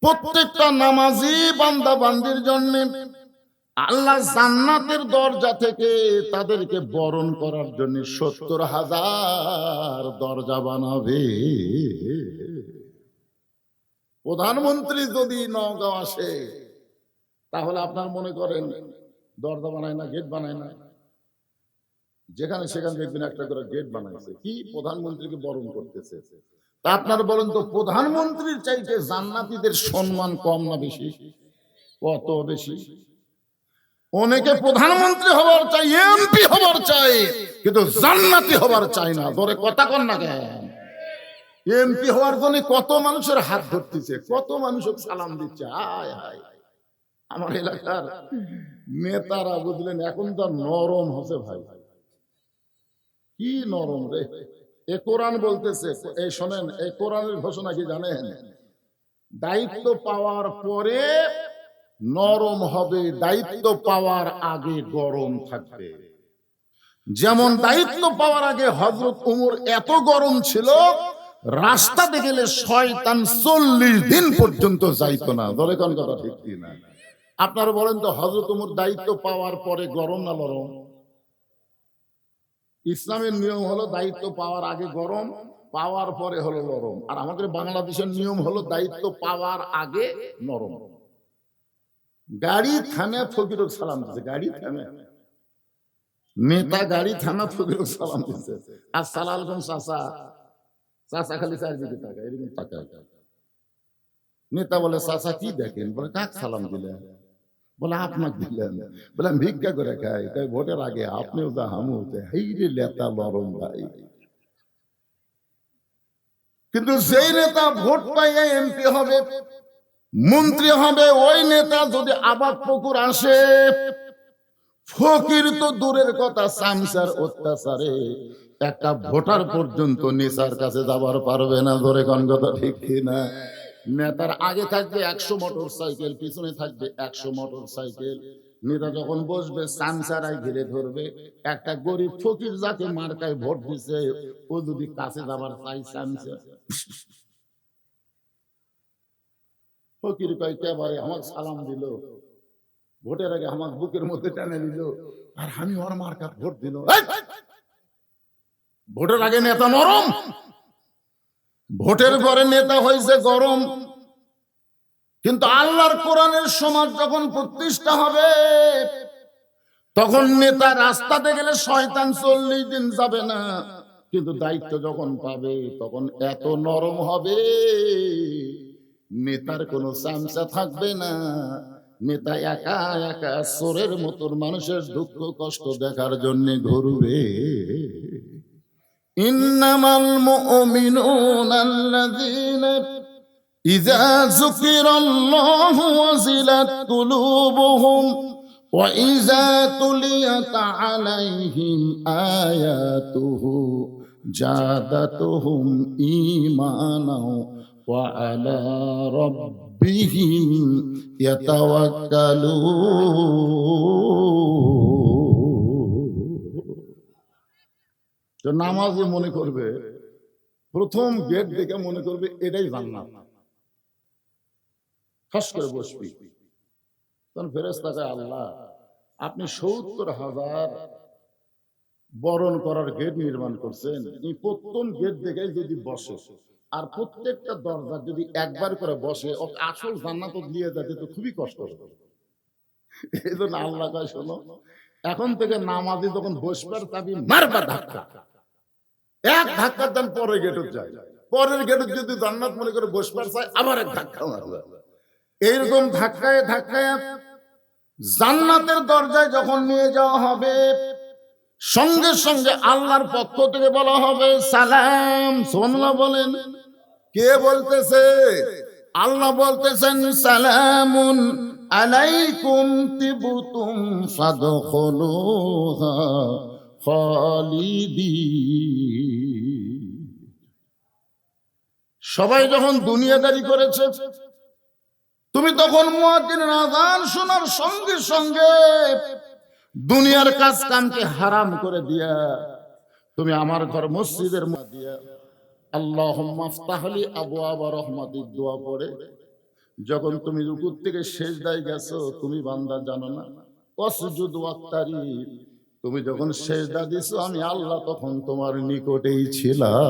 প্রত্যেকটা নামাজি বান্দা বান্দির জন্য আল্লাহ জান্নাতের দরজা থেকে তাদেরকে বরণ করার জন্য 70,000 দরজা বানাবে। প্রধানমন্ত্রী যদি নওগাঁও আসে তাহলে আপনার মনে করেন দরজা বানায় না, গেট বানায় না? যেখানে সেখানে দেখবেন একটা করে গেট বানাইছে, কি প্রধানমন্ত্রীকে বরণ করতেছে। তা আপনার বলেন তো, প্রধানমন্ত্রীর চাইতে জান্নাতীদের সম্মান কম না বেশি? কত বেশি! অনেকে প্রধানমন্ত্রী হবার চাই, এমপি হবার চাই, কিন্তু জান্নাতি হবার চাই না। ধরে কথা কন না কেন? এমপি হওয়ার জন্য কত মানুষের হাত ধরতেছে, কত মানুষের সালাম দিচ্ছে। হায় হায়, আমার এলাকার নেতারা বুঝলেন এখন তো নরম হচ্ছে ভাই। কি নরম রে! এ কোরআন বলতেছে, এই শোনেন, এই কোরআনের ঘোষণা কি জানেন? দায়িত্ব পাওয়ার পরে নরম হবে, দায়িত্ব পাওয়ার আগে গরম থাকবে। যেমন দায়িত্ব পাওয়ার আগে হযরত ওমর এত গরম ছিল, রাস্তাতে গেলে শয়তান 40 দিন পর্যন্ত যাইতো না। ধরে কোন কথা ঠিক কি না? আপনারা বলেন তো, হযরত ওমর দায়িত্ব পাওয়ার পরে গরম না নরম? ইসলামের নিয়ম হলো দায়িত্ব পাওয়ার আগে গরম, পাওয়ার পরে হলো নরম। আর আমাদের বাংলাদেশের নিয়ম হলো দায়িত্ব পাওয়ার আগে নরম। গাড়ি থানা ফকিরক সালাম দিচ্ছে, গাড়ি থানা নেতা, গাড়ি থানা ফকিরক সালাম দিচ্ছে। আসসালামু আলাইকুম চাচা, চাচা খালি চারদিকে তাকায়, এরকম তাকায়। নেতা বলে চাচা কি দেখেন? বলে কাক সালাম দিলেন? বলে আপনাকে দিলেন। বলে আমি ভিক্ষা করে খাই। তাই ভোটের আগে আপনিও যা হামু হেই রে নেতা নরম ভাই। কিন্তু যেই নেতা ভোট পাইয়া এমপি হবে, মন্ত্রী হবে, ওই নেতা যদি আবাদ পুকুর আসে, ফকির তো দূরের কথা, সামসার অত্যাচারে একটা ভোটার পর্যন্ত নেতার কাছে যাবার পারবে না। ধরে কোন কথা ঠিক কিনা? নেতার আগে থাকবে 100 মোটর সাইকেল, পিছনে থাকবে 100 মোটর সাইকেল। নেতা যখন বসবে সামসারাই ঘিরে ধরবে। একটা গরিব ফকির যাকে মার্কায় ভোট দিছে, ও যদি কাছে যাবার চাই, সামসা ফকির কয় কেবারে আমার সালাম দিল, ভোটের আগে আমার বুকের মধ্যে টেনে দিল, আর আমি ওর মার্কা ভোট দিল। ভোটের আগে নেতা নরম, ভোটের পরে নেতা হয়েছে গরম। কিন্তু আল্লাহর কোরআনের সমাজ যখন প্রতিষ্ঠা হবে, তখন নেতা রাস্তাতে গেলে শয়তান 40 দিন যাবে না। কিন্তু দায়িত্ব যখন পাবে, তখন এত নরম হবে, নেতার কোনো চামচা থাকবে না। নেতা একা একা চোরের মতন মানুষের দুঃখ কষ্ট দেখার জন্য ঘুরবে। ইন্নামাল মুমিনুনা আল্লাযীনা ইযা যুকিরাল্লাহু ওয়াজিলাত কুলুবুহুম ওয়া ইযা তুলিয়াত আলাইহিম আয়াতুহু জাদাতুহুম ঈমানাও ওয়া আলা রাব্বিহিম ইয়াতাওয়াক্কালুন। নামাজি মনে করবে, প্রথম গেট দেখে মনে করবে এটাই জান্নাত, খস করে বসবি। তখন ফেরেশতা কয়, আল্লাহ আপনি 70,000 বরণ করার গেট নির্মাণ করছেন, এই প্রথম গেট দেখে যদি বসে, আর প্রত্যেকটা দরজা যদি একবার করে বসে, ওকে আসল জান্নাত দিয়ে যেতে তো খুবই কষ্ট হবে। এই জন্য আল্লাহ কয়, শোনো, এখন থেকে নামাজি যখন বসবার চাবি মারবা ধাক্কা, এক ধাক্কা দেন পরের গেটে যায়, পরের গেটে যদি জান্নাত মনে করে বসবার চায়, আবার এক ধাক্কা মারবা। এইরকম ধাক্কায় ধাক্কায় জান্নাতের দরজায় যখন নিয়ে যাওয়া হবে, সঙ্গে সঙ্গে আল্লাহর পক্ষ থেকে বলা হবে সালাম। সুবহানাল্লাহ বলেন। কে বলতেছে? আল্লাহ বলতেছেন, সালামুন আলাইকুম তিবতুম ফাদখুলুহা খালিদিন। সবাই যখন দুনিয়াদারি করেছে, তুমি তখন মুয়াজ্জিনের আযান শোনার সঙ্গে সঙ্গে দুনিয়ার কাজ কামকে হারাম করে দিয়া তুমি আমার ঘর মসজিদের মধ্যে দিয়া আল্লাহুম্মা আফতাহলি আবওয়াবা রাহমাতিক দোয়া পড়ে যখন তুমি রুকুর থেকে সিজদায় গেছো, তুমি বান্দা জানো না, ওয়াসজুদ ওয়াক্তারিব, তুমি যখন সিজদা দিছো আমি আল্লাহ তখন তোমার নিকটেই ছিলাম।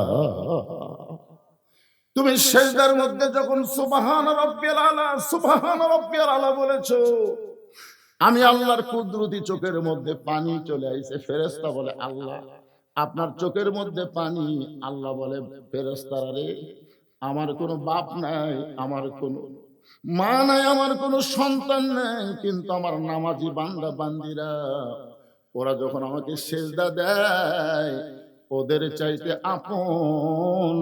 তুমি সিজদার মধ্যে যখন সুবহান রাব্বিয়াল আলা সুবহান রাব্বিয়াল আলা বলেছো, আমি আল্লাহর কুদরতি চোখের মধ্যে পানি চলে আইছে। ফেরেশতা বলে আল্লাহ আপনার চোখের মধ্যে পানি। আল্লাহ বলে ফেরেশতারা রে, আমার কোনো বাপ নাই, আমার কোনো মা নাই, আমার কোনো সন্তান নাই, কিন্তু আমার নামাজি বান্দা বান্দিরা ওরা যখন আমাকে সিজদা দেয় ওদের চাইতে আপন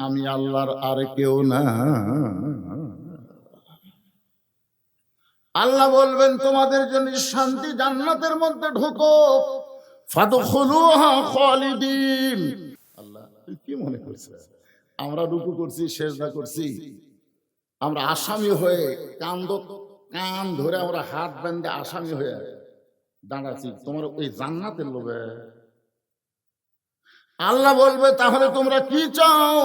আমি আল্লাহর আর কেউ না। আল্লাহ বলবেন তোমাদের জন্য শান্তি, জান্নাতের মধ্যে ঢোকো, ফাদখুলুহা খালিদিন। আল্লাহ কি মনে করছে আমরা রুকু করছি, সিজদা করছি, আমরা আসামি হয়ে কান ধরে আমরা হাত বেঁধে আসামি হয়ে দাঁড়াচ্ছি তোমার ওই জান্নাতের লোভে? আল্লাহ বলবে তাহলে তোমরা কি চাও?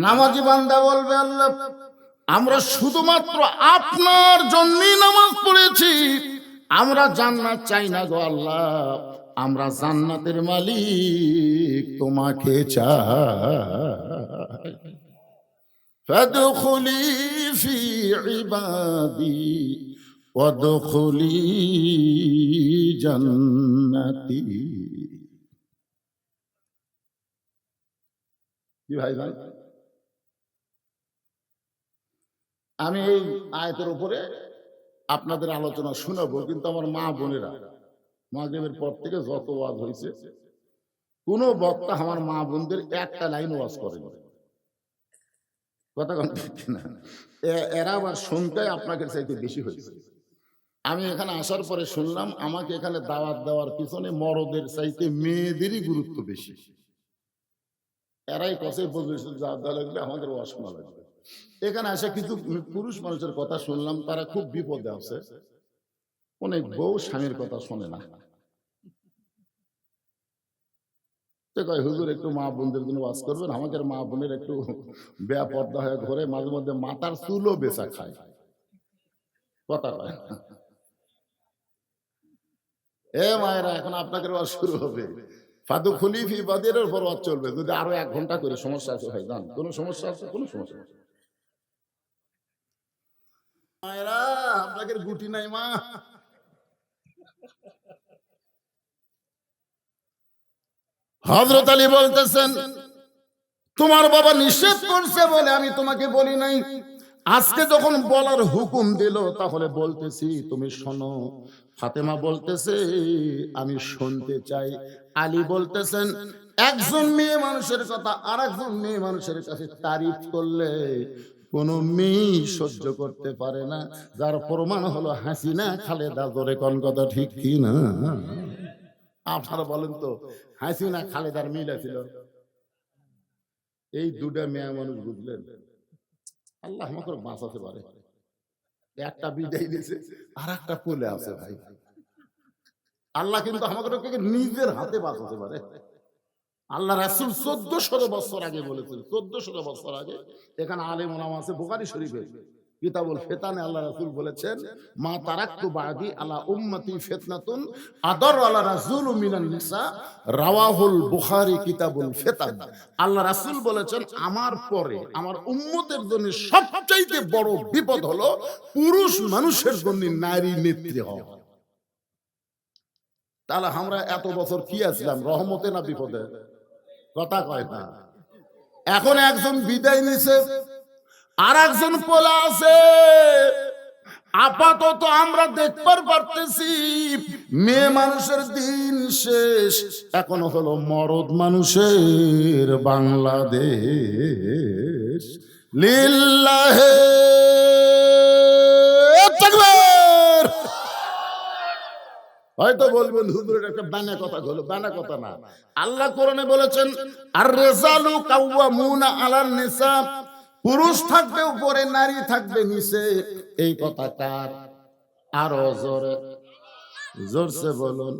নামাজি বান্দা বলবে আল্লাহ আমরা শুধুমাত্র আপনার জন্যই নামাজ পড়েছি, আমরা জান্নাত চাই না গো আল্লাহ, আমরা জান্নাতের মালিক তোমাকে চাই। ফাদখুলি ফি ইবাদি ওয়াদখুলি জান্নাতি। কি ভাই ভাই, আমি এই আয়াতের উপরে আপনাদের আলোচনা শোনাবো, কিন্তু আমার মা বোনেরা মাগরিবের পর থেকে যত ওয়াজ হয়েছে কোন বক্তা আমার মা বোনদের একটা লাইন ওয়াজ করেনি। কথা ঠিক না? এরা আবার শুনতে আপনাকে চাইতে বেশি হয়েছে। আমি এখানে আসার পরে শুনলাম আমাকে এখানে দাওয়াত দেওয়ার পিছনে মরদের চাইতে মেয়েদেরই গুরুত্ব বেশি। এরাই কষে বলছে দাওয়াত দেওয়া লাগলে আমাদের ওয়াজ শোনা লাগবে। এখানে আসে কিছু পুরুষ মানুষের কথা শুনলাম, তারা খুব বিপদে আছে। অনেক বউ স্বামীর কথা শোনে না, হুজুর একটু মা বোনদের জন্য ওয়াজ করবেন। আমাদের মা বোনের একটু বেপর্দা হয়ে ঘরে মাঝে মধ্যে মাথার চুলও বেচা খায়। কথা কয় এ মায়েরা, এখন আপনাদের ওয়াজ শুরু হবে। ফাদখুলি ফি ইবাদির উপর ওয়াজ চলবে। যদি আরো 1 ঘন্টা করে সমস্যা আছে ভাই জান, কোনো সমস্যা আছে? কোনো সমস্যা নেই মায়েরা, আপনাদের গুটি নাই মা। হযরত আলী বলতেছেন তোমার বাবা নিষেধ করছে বলে আমি তোমাকে বলি নাই, আজকে যখন বলার হুকুম দিল তাহলে বলতেছি তুমি শোনো। ফাতেমা বলতেছে আমি শুনতে চাই। আলী বলতেছেন একজন মেয়ে মানুষের কথা আর একজন মেয়ে মানুষের কাছে তারিফ করলে কোন মেয়ে সহ্য করতে পারে না, যার প্রমাণ হলো হাসিনা খালেদা। জোরে কোন কথা ঠিক কি না? আপনারা বলেন তো হাসিনা খালেদার মিল ছিল? এই দুটা মেয়ে মানুষ বুঝলেন, আল্লাহ আমাকে বাঁচাতে পারে। একটা বিদায় দিয়েছে আর একটা কোলে আছে ভাই। আল্লাহ কিন্তু আমাকে নিজের হাতে বাঁচাতে পারে। আল্লাহ রাসূল 1400 বছর আগে বলেছেন, 1400 বছর আগে। এখানে আলেম ওলামা আছে, বুখারী শরীফে কিতাবুল ফিতানে আল্লাহ রাসূল বলেছেন মা তারাকতু বাদি আলা উম্মতি ফিতনাতুন আদার আলা রাসূল মিনান নিসা, রাওয়াহুল বুখারী কিতাবুল ফিতান। আল্লাহ রাসূল বলেছেন আমার পরে আমার উম্মতের জন্য সবচেয়ে বড় বিপদ হলো পুরুষ মানুষের জন্য নারী নেত্রী হওয়া। তাহলে আমরা এত বছর কি আছিলাম, রহমতে না বিপদে? কথা কয় না। এখন একজন বিদায় নিছে আর একজন পোলা আছে। আপাতত আমরা দেখতে পারতেছি মেয়ে মানুষের দিন শেষ, এখন হলো মরদ মানুষের বাংলাদেশ। লিল্লাহে তাকবীর। হয়তো বলবেন হুজুরের একটা বানা কথা হলো, বানা কথা না। আল্লাহ কোরআনে বলেছেন আর রিজালু কাওয়ামুনা আলান নিসা, পুরুষ থাকবে উপরে নারী থাকবে নিচে। এই কথা কার? আরো জোরে জোরসে বলুন।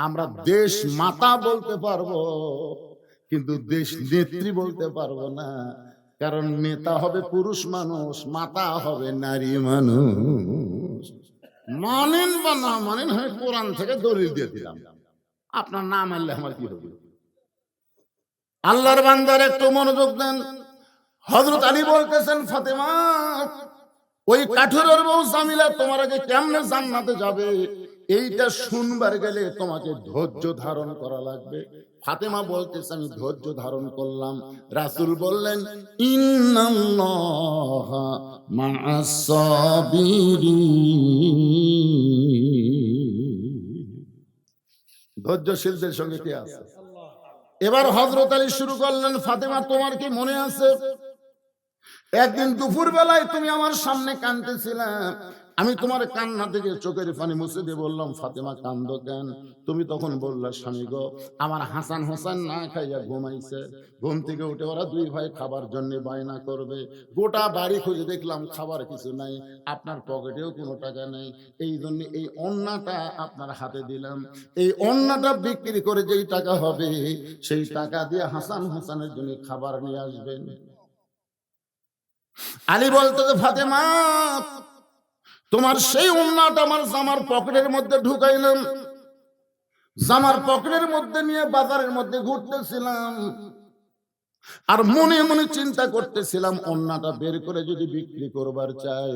আমরা দেশ মাতা বলতে পারবো কিন্তু দেশ নেত্রী বলতে পারবো না, কারণ নেতা হবে পুরুষ মানুষ, মাতা হবে নারী মানুষ। মানেন বা না মানেন, হয় কোরআন থেকে দলিল দিয়ে দিলাম, আপনার না মানলে আমার কি হবে? আল্লাহর বান্দার একটু মনোযোগ দেন। হযরত আলী বলতেছেন, ফাতেমা ওই কাঠুরের বউ জামিলা তোমার আগে কেমনে জান্নাতে যাবে, এইটা শুনবার গেলে তোমাকে ধৈর্য ধারণ করা লাগবে। ফাতেমা বলতেছে, আমি ধৈর্য ধারণ করলাম। রাসূল বললেন, ইন্নাল্লাহা মা'আস সাবিরিন। ধৈর্যশীলদের সঙ্গে কে আছে? এবার হযরত আলী শুরু করলেন, ফাতেমা তোমার কি মনে আছে একদিন দুপুর বেলায় তুমি আমার সামনে কাঁদতেছিলে, আমি তোমার কান্না থেকে চোখের পানি মুছে দিয়ে বললাম, ফাতেমা কান্দো কেন? তুমি তখন বললা, স্বামী গো, আমার হাসান হোসেন না খাইয়া ঘুমাইছে, ঘুম থেকে উঠে ওরা দুই ভাই খাবার জন্য বায়না করবে, গোটা বাড়ি খুঁজে দেখলাম খাবার কিছু নাই, আপনার পকেটেও কোনো টাকা নেই, এই জন্য এই অন্যটা আপনার হাতে দিলাম, এই অন্যটা বিক্রি করে যেই টাকা হবে সেই টাকা দিয়ে হাসান হোসেনের জন্য খাবার নিয়ে আসবেন। আলী বলতে, ফাতেমা তোমার সেই ওন্নাটা আমার জামার পকেটের মধ্যে ঢুকাইলাম, জামার পকেটের মধ্যে নিয়ে বাজারের মধ্যে ঘুরতেছিলাম, আর মনে মনে চিন্তা করতেছিলাম ওন্নাটা বের করে যদি বিক্রি করবার চাই,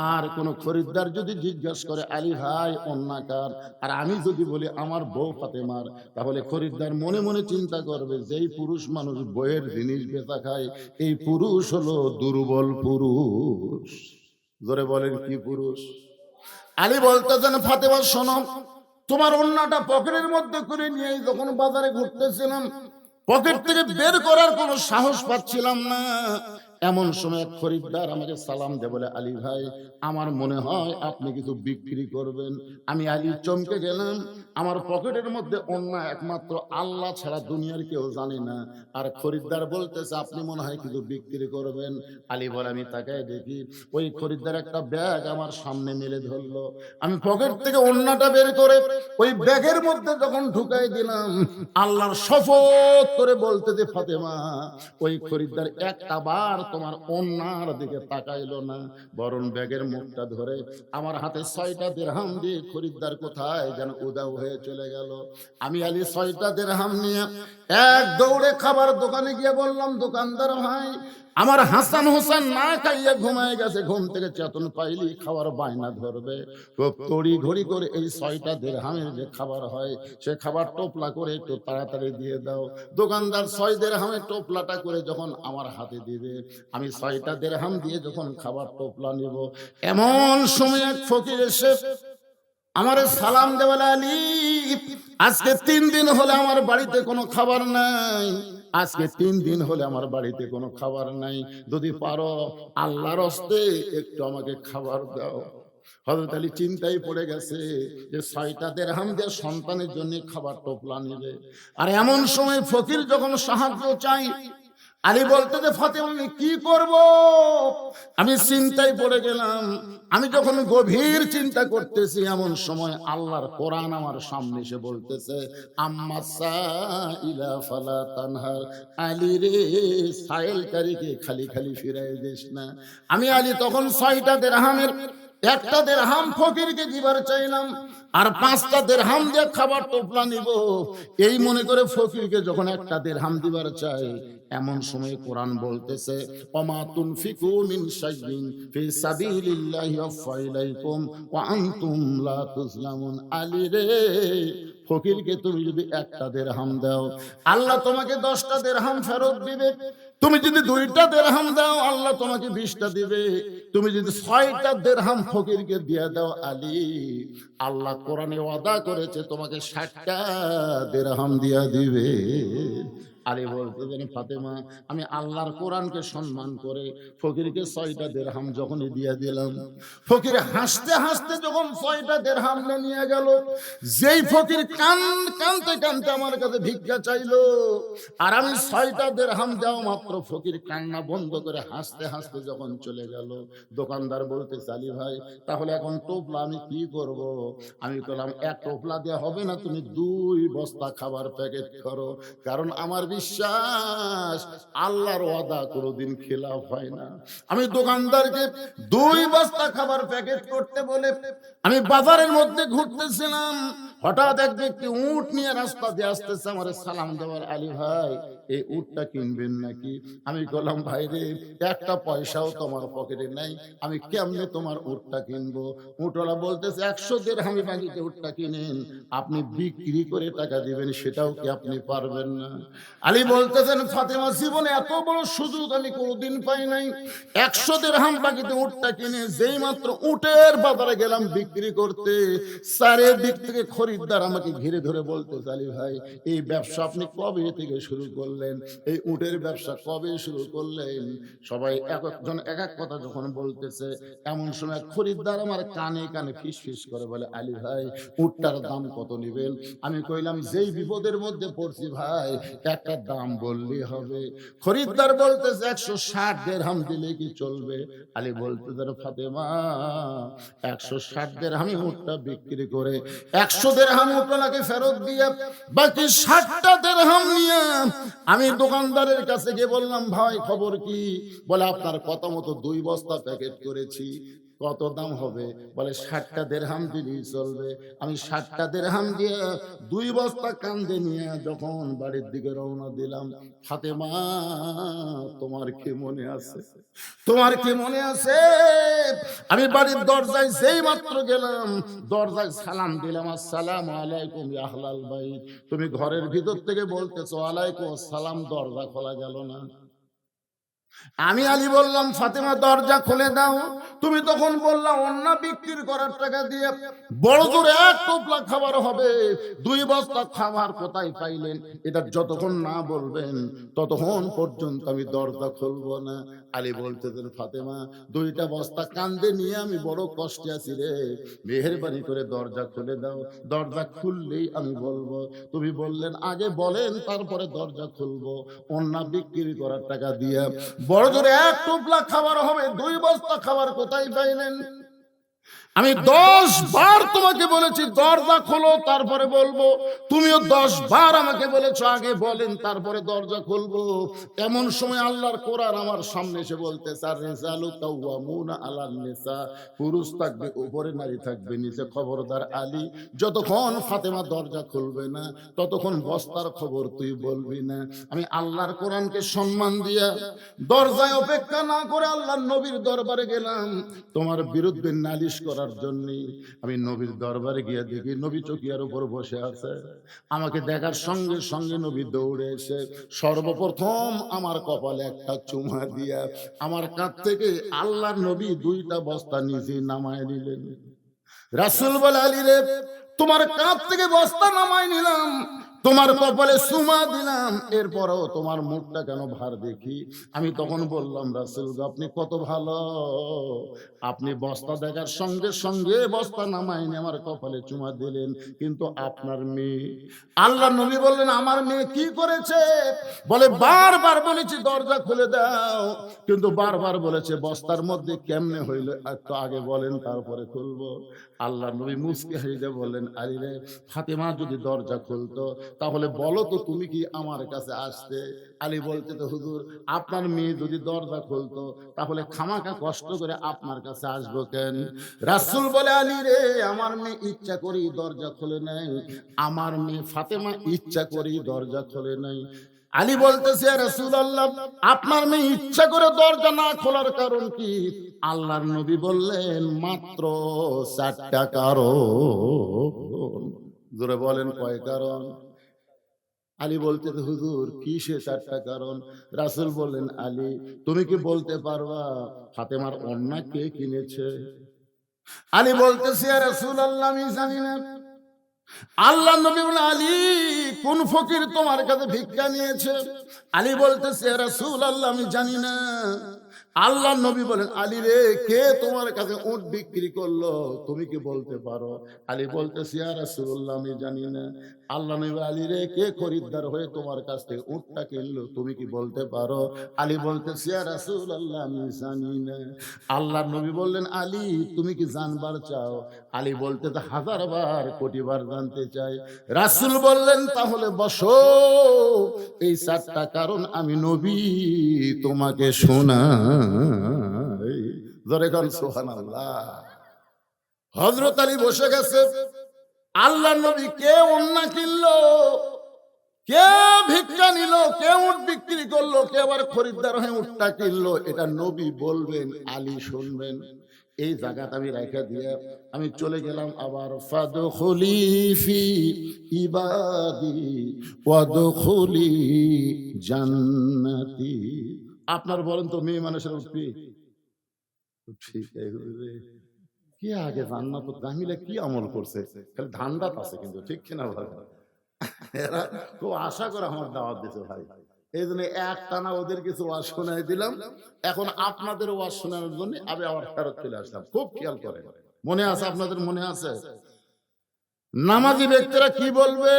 আর কোন খরিদ্দার যদি জিজ্ঞাসা করে আলী ভাই ওন্না কার, আর আমি যদি বলি আমার বউ ফাতেমার, তাহলে খরিদ্দার মনে মনে চিন্তা করবে যেই পুরুষ মানুষ বইয়ের জিনিস বেচা খায়, এই পুরুষ হলো দুর্বল পুরুষ। জোরে বলেন, কি পুরুষ? আলী বলতেছেন, ফাতেমা শোনো, তোমার ওন্নাটা পকেটের মধ্যে করে নিয়ে যখন বাজারে ঘুরতেছিলাম, পকেট থেকে বের করার কোনো সাহস পাচ্ছিলাম না, এমন সময় এক খরিদ্দার আমাকে সালাম দিয়ে বলে, আলী ভাই আমার মনে হয় আপনি কিছু বিক্রি করবেন। আমি আলী চমকে গেলাম, আমার পকেটের মধ্যে ওন্না একমাত্র আল্লাহ ছাড়া দুনিয়ার কেউ জানে না, আর খরিদ্দার বলতেছে আপনি মনে হয় কিছু বিক্রি করবেন। আলী বলে, আমি তাকায় দেখি ওই খরিদ্দার একটা ব্যাগ আমার সামনে মেলে ধরলো, আমি পকেট থেকে ওন্নাটা বের করে ওই ব্যাগের মধ্যে যখন ঢুকাই দিলাম, আল্লাহর শপথ করে বলতে যে ফাতেমা, ওই খরিদ্দার একটা বার তোমার ওন্নার দিকে তাকাইলো না, বরং ব্যাগের মুখটা ধরে আমার হাতে 6টা দিরহাম দিয়ে খরিদ্দার কোথায় যেন উধাও হয়ে চলে গেল। আমি আলী 6টা দিরহাম নিয়ে এক দৌড়ে খাবার দোকানে গিয়ে বললাম, দোকানদার ভাই আমার হাসান হোসেন না খাইয়া ঘুমায় গেছে, ঘুম থেকে চেতন পাইলি খাওয়ার বায়না ধরবে, খুব তড়ি ঘড়ি করে এই 6টা দিরহামের যে খাবার হয় সে খাবার টোপলা করে একটু তাড়াতাড়ি দিয়ে দাও। দোকানদার 6 দিরহামের টোপলাটা করে যখন আমার হাতে দিবে, আমি 6টা দিরহাম দিয়ে যখন খাবার টোপলা নিব, এমন সময় এক ফকির এসে আমার সালাম দেওয়ালা, আলী আজকে 3 দিন হলে আমার বাড়িতে কোনো খাবার নাই, আজকে 3 দিন হলে আমার বাড়িতে কোনো খাবার নাই, যদি পারো আল্লাহর হস্তে একটু আমাকে খাবার দাও। হযরত আলী চিন্তায় পড়ে গেছে যে 6টা দিরহাম দিয়ে সন্তানের জন্য খাবার টোপলা নিবে, আর এমন সময় ফকির যখন সাহায্য চাই, আলী বলতে যে ফাতেমা আমি কি করব, আমি চিন্তায় পড়ে গেলাম। আমি যখন গভীর চিন্তা করতেছি, এমন সময় আল্লাহর কোরআন আমার সামনে এসে বলতেছে, আম্মা সাইলা ফালা তানহার, আলী রে সাইলকারীকে খালি খালি ফিরাই দিস না। আমি আলী তখন 6টা দিরহামের একটা দিরহাম ফকিরকে দিবার চাইলাম, আর 5টা দিরহাম দিয়ে খাবার টোপলা নিব, এই মনে করে ফকিরকে যখন একটা দিরহাম দিবার চাই, এমন সময় কোরআন বলতেছে, ওমা তুনফিকু মিন শাইইন ফি সাবিলিল্লাহি ওয়াফা ইলাইকুম ওয়া আনতুম লা তুজলামুন। আলী রে ফকিরকে তুমি যদি একটা দিরহাম দাও, আল্লাহ তোমাকে 10টা দিরহাম ফেরত দিবে, তুমি যদি 2টা দিরহাম দাও আল্লাহ তোমাকে 20টা দিবে, তুমি যদি 6টা দিরহাম ফকিরকে দিয়ে দাও, আলী আল্লাহ কোরআনে ওয়াদা করেছে তোমাকে 60টা দিরহাম দিয়া দিবে। আলী বলতেছেন, ফাতেমা আমি আল্লাহর কোরআনকে সম্মান করে ফকিরকে 6টা দিরহাম যখনই দিয়ে দিলাম, ফকির হাসতে হাসতে যখন 6টা দিরহাম নিয়ে গেল, যেই ফকির কানতে কানতে আমার কাছে ভিক্ষা চাইলো, আর আমি 6টা দিরহাম দেওয়া মাত্র ফকির কান্না বন্ধ করে হাসতে হাসতে যখন চলে গেল, দোকানদার বলতে, আলী ভাই তাহলে এখন টোপলা আমি কি করব? আমি বললাম, এক টোপলা দেওয়া হবে না, তুমি 2 বস্তা খাবার প্যাকেট করো, কারণ আমার বিশ্বাস আল্লাহর ওয়াদা কোনোদিন খেলাফ হয় না। আমি দোকানদারকে 2 বস্তা খাবার প্যাকেট করতে বলে আমি বাজারের মধ্যে ঘুরতেছিলাম, হঠাৎ এক ব্যক্তি উট নিয়ে রাস্তা দিয়ে আসতেছে, আমার সালাম দেওয়ার, আলী ভাই এই উটটা কিনবেন নাকি? আমি বললাম ভাই রে, একটা পয়সাও তোমার পকেটে নাই, আমি কেমনে তোমার উটটা কিনবো? উটওয়ালা বলতেছে 100 দিরহামি বাকিতে উটটা কিনেন, আপনি বিক্রি করে টাকা দিবেন, সেটাও কি আপনি পারবেন না? আলী বলতেছেন ফাতেমা, জীবনে এত বড় সুযোগ আমি কোনোদিন পাই নাই। 100 দিরহাম বাকিতে উটটা কিনে যেই মাত্র উটের বাজারে গেলাম বিক্রি করতে, চারিদিক থেকে খরিদ্দার আমাকে ঘিরে ধরে বলতেছে আলী ভাই এই ব্যবসা আপনি কবে থেকে শুরু করলেন? এই উটের ব্যবসা কবে শুরু করলেন? সবাই এক একজন এক এক কথা যখন বলতেছে, এমন সময় খরিদ্দার আমার কানে কানে ফিস ফিস করে বলে, আলী ভাই উটটার দাম কত নেবেন? আমি কইলাম যেই বিপদের মধ্যে পড়ছি ভাই, একটা দাম বললেই হবে। খরিদ্দার বলতেছে 160 দিরহাম দিলে কি চলবে? আলী বলতেছে ফাতেমা 160 দিরহামে উটটা বিক্রি করে 100 দিরহাম উটওয়ালাকে ফেরত দিয়ে বাকি 60টা দিরহাম নিয়ে আমি দোকানদারের কাছে গিয়ে বললাম, ভাই খবর কি? বলে আপনার কথা মতো 2 বস্তা প্যাকেট করেছি, কত দাম হবে? বলে 60টা দিরহাম দিলেই চলবে। আমি 60টা দিরহাম দিয়ে 2 বস্তা কান্দে নিয়ে যখন বাড়ির দিকে রওনা দিলাম, ফাতেমা তোমার কি মনে আছে? তোমার কি মনে আছে? আমি বাড়ির দরজায় যেই মাত্র গেলাম, দরজায় সালাম দিলাম, আসসালামু আলাইকুম ইয়া আহলাল বাইত। তুমি ঘরের ভিতর থেকে বলতেছো ওয়ালাইকুম আসসালাম, দরজা খোলা গেল না। আমি আলী বললাম ফাতেমা দরজা খুলে দাও। তুমি তখন বললা অন্য বিক্রি করার টাকা দিয়ে বড় জোরে 1 টোপলা খাবার হবে, 2 বস্তা খাবার কোথায় পাইলেন? এটা যতক্ষণ না বলবেন ততক্ষণ পর্যন্ত আমি দরজা খুলবো না। আলী বলতেছেন ফাতেমা 2টা বস্তা কান্দে নিয়ে আমি বড় কষ্টে আছি রে, মেহেরবানি করে দরজা খুলে দাও। দরজা খুললেই আমি বলবো। তুমি বললেন আগে বলেন তারপরে দরজা খুলবো। অন্য বিক্রি করার টাকা দিয়ে বড় জোরে 1 টোপলা খাবার হবে, 2 বস্তা খাবার কোথায় পাইলেন? আমি 10 বার তোমাকে বলেছি দরজা খোলো তারপরে বলবো, তুমিও 10 বার আমাকে বলেছো আগে বলেন তারপরে দরজা খুলবো। এমন সময় আল্লাহর কোরআন আমার সামনে এসে বলতেছে, আর রিজালু কাওয়ামুনা আলান নিসা, পুরুষ থাকবে উপরে, নারী থাকবে নিচে। খবরদার আলী, যতক্ষণ ফাতেমা দরজা খুলবে না ততক্ষণ বস্তার খবর তুই বলবি না। আমি আল্লাহর কোরআনকে সম্মান দিয়া দরজায় অপেক্ষা না করে আল্লাহর নবীর দরবারে গেলাম তোমার বিরুদ্ধে নালিশ করার জন্য। আমি নবীর দরবারে গিয়ে দেখি নবী চকিয়ার উপর বসে আছে। আমাকে দেখার সঙ্গে সঙ্গে নবী দৌড়ে এসে সর্বপ্রথম আমার কপালে একটা চুমা দিয়া আমার কাঁধ থেকে আল্লাহর নবী 2টা বস্তা নিজে নামায় নিলেন। রাসূল বলে, আলী রে তোমার কাঁধ থেকে বস্তা নামায় নিলাম, তোমার কপালে চুমা দিলাম, এরপরও তোমার মুখটা কেন ভার দেখি? আমি তখন বললাম, রাসূল আপনি কত ভালো, আপনি বস্তা দেখার সঙ্গে সঙ্গে বস্তা নামাইনি আমার কপালে চুমা দিলেন, কিন্তু আপনার মেয়ে? আল্লাহ নবী বললেন, আমার মেয়ে কি করেছে? বলে বারবার বলেছি দরজা খুলে দাও, কিন্তু বারবার বলেছে বস্তার মধ্যে কেমনে হইল একটু আগে বলেন তারপরে খুলবো। আল্লাহ নবী মুস্কি হেসে বললেন, আলী রে ফাতেমা যদি দরজা খুলতো তাহলে বলো তো তুমি কি আমার কাছে আসতে? আলী বলতে, তো হুজুর আপনার মেয়ে যদি দরজা খুলতো তাহলে খামাখা কষ্ট করে আপনার কাছে আসবো কেন? রাসূল বলে, আলী রে আমার মেয়ে ইচ্ছা করেই দরজা খুলে নাই, আমার মেয়ে ফাতেমা ইচ্ছা করেই দরজা খুলে নাই। আলী বলতেছে, রাসূলুল্লাহ আপনার মেয়ে ইচ্ছা করে দরজা না খোলার কারণ কি? আল্লাহর নবী বললেন, মাত্র 4টা কারণ। জোরে বলেন কয় কারণ? আলী বলতে, হুজুর কি সে 4টা কারণ? রাসূল বললেন, আলী তুমি কি বলতে পারবা ফাতেমার ওড়না কে কিনেছে? আলী বলতেছে, ইয়া রাসূলুল্লাহ আমি জানি না। আল্লাহ নবী বলেন, আলী কোন ফকির তোমার কাছে ভিক্ষা নিয়েছে? আলী বলতেছে, ইয়া রাসূলুল্লাহ আমি জানি না। আল্লাহ নবী বলেন, আলী রে কে তোমার কাছে উট বিক্রি করলো তুমি কি বলতে পারো? আলী বলতেছে, ইয়া রাসূলুল্লাহ আমি জানি না। আল্লাহ নবী, আলী রে কে খরিদ্দার হয়ে তোমার কাছ থেকে উটটা কিনলো তুমি কি বলতে পারো? আলী বলতেছে, ইয়া রাসূলুল্লাহ আমি জানি না। আল্লাহ নবী বললেন, আলী তুমি কি জানবার চাও? আলী বলতে, 1000 বার কোটি বার জানতে চাই। রাসূল বললেন, তাহলে বসো, এই 4টা কারণ আমি নবী তোমাকে শোনাই। জোরে গান সুবহানাল্লাহ। হযরত আলী বসে গেছে। আল্লাহ নবী কে অন্না কিনলো, কে ভিক্ষা নিল, কে উট বিক্রি করলো, কে আবার খরিদ্দার হয়ে উটটা কিনলো, এটা নবী বলবেন, আলী শুনবেন। এই জায়গাটা আমি রেখে দিয়ে আমি চলে গেলাম আবার ফাদখুলি ফি ইবাদি ওয়াদখুলি জান্নাতি। আপনার বলেন তো মেয়ে মানুষের উঠবি? কি আগে জান্নাত জামিলে কি আমল করছে, খালি ধান্দাত আছে কিন্তু, ঠিক কিনা বলেন? এরা খুব আশা করে আমার দাওয়াত দিতে ভাই, এই জন্য এক টানা ওদের কিছু ওয়াজ শোনাই দিলাম। এখন আপনাদের ওয়াজ শোনানোর জন্য আমি আবার ফেরত চলে আসলাম। খুব খেয়াল করেন, মনে আছে আপনাদের? মনে আছে নামাজি ব্যক্তিরা কি বলবে?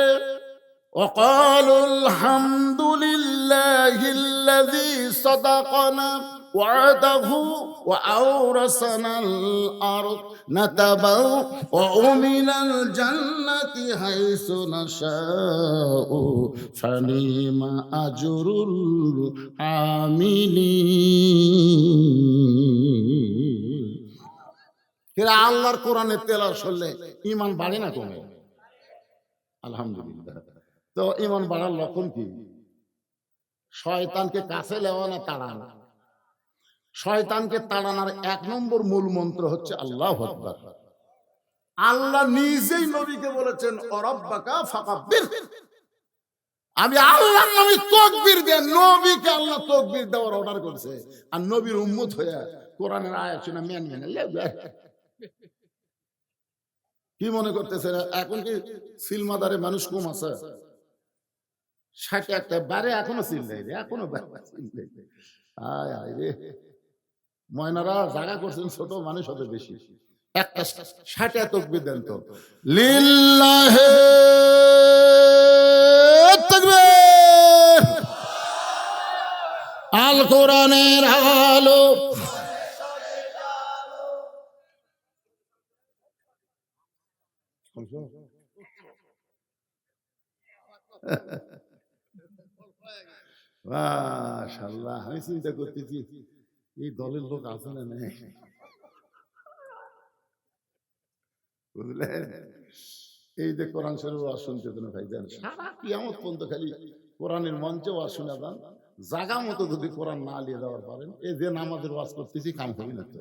وقالوا الحمد لله الذي صدقنا وعده وأورثنا الأرض نتبوأ من الجنة حيث نشاء فنعم أجر العاملين। এরা আল্লাহর কোরআনের তেলাওয়াত শুনলে ঈমান বাড়ে না কমে? আলহামদুলিল্লাহ। তো ঈমান বাড়ার লক্ষণ কি? শয়তানকে কাছে নেওয়া না তাড়ানো। শয়তানকে তাড়ানোর এক নম্বর মূল মন্ত্র হচ্ছে আল্লাহু আকবার। আল্লাহ নিজেই নবীকে বলেছেন অরাব্বাকা ফাকাব্বির, আমি আল্লাহর নামে তাকবীর দেন। নবীকে আল্লাহ তাকবীর দেওয়ার অর্ডার করেছে, আর নবীর উম্মত হয়ে কোরআনের আয়াত শুনে মেনে কি মনে করতেছে? এখন কি সিলমাদারে মানুষ কম আছে? 61টা বারে এখনো সিল দেয় রে, এখনো সিল দেয়। আয় আয় রে, ময়নারা জায়গা করছেন, ছোট মানুষ হবে বেশি। একটা 60 তাকবীর দেন তো। লিল্লাহি তাকবীর, আল কোরআনের আলো। মাশাআল্লাহ, আমি চিন্তা করতেছি এই দলের লোক আছে না নাই, বুঝলেন? এই যে কোরআন শরীফ ওয়াজ শুনতে দেন ভাই, জান সারা কিয়ামত পর্যন্ত খালি কোরআনের মঞ্চে ওয়াজ শুনে যান, জায়গা মতো যদি কোরআন না নিয়ে যাওয়ার পারেন, এই যে নামাজের ওয়াজ করতেছি কাম করি না তো।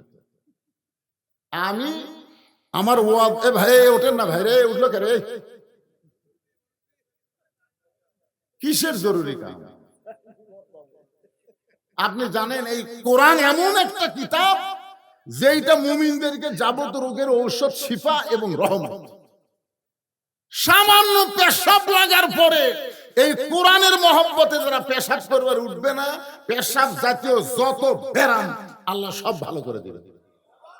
আমি আমার ওয়াজ, এ ভাই ওঠেন না ভাই রে, উঠলো কে রে? কিসের জরুরি কাম? আপনি জানেন এই কোরআন এমন একটা কিতাব যেটা মুমিনদেরকে যাবত রোগের ঔষধ, শিফা এবং রহমত। সামান্য পেশাব লাগার পরে এই কোরআনের মহব্বতে যারা পেশাব করবার উঠবে না, পেশাব জাতীয় যত ব্যারাম আল্লাহ সব ভালো করে দেবে।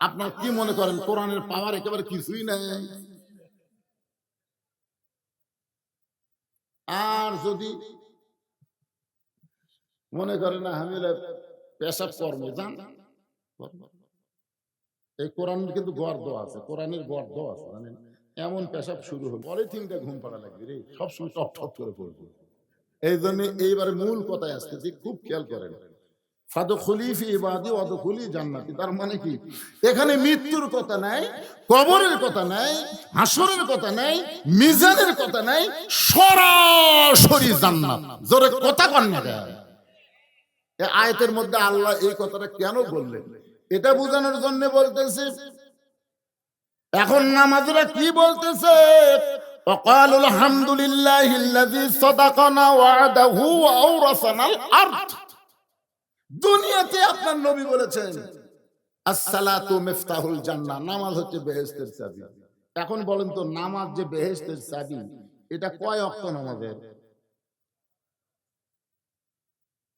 আপনার কি মনে করেন কোরআনের পাওয়ার একেবারে কিছুই নাই? আর যদি মনে করেন না আমি পেশাব কর্ম যান, এই কোরআনের কিন্তু গর্দ আছে, কোরআনের গর্দ আছে জানেন। এমন পেশাব শুরু হল, পরে তিনটা ঘুম পাড়া লাগবে রে, সবসময় টপ টপ করে পড়বে। এই জন্য এইবারে মূল কথায় আসতেছি, খুব খেয়াল করেন। ফাদখুলি ফি ইবাদি ওয়াদখুলি জান্নাতি, তার মানে কি? এখানে মৃত্যুর কথা নাই, কবরের কথা নাই, হাসরের কথা নাই, মিজানের কথা নাই, সরাসরি জান্নাত। জোরে কথা কন না দেয়। এই আয়াতের মধ্যে আল্লাহ এই কথাটা কেন বললেন এটা বোঝানোর জন্য বলতেছে। এখন নামাজীরা কি বলতেছে? ওয়াকালুল হামদুলিল্লাহিল্লাযী সাদাকানা ওয়া'দাহু ওয়া আওরাসানাল আরদ। দুনিয়াতে আপনার নবী বলেছেন আসসালাতু মিফতাহুল জান্নাহ, নামাজ হচ্ছে বেহেশতের চাবি। এখন বলেন তো নামাজ যে বেহেশতের চাবি, এটা কয় ওয়াক্ত নামাজের?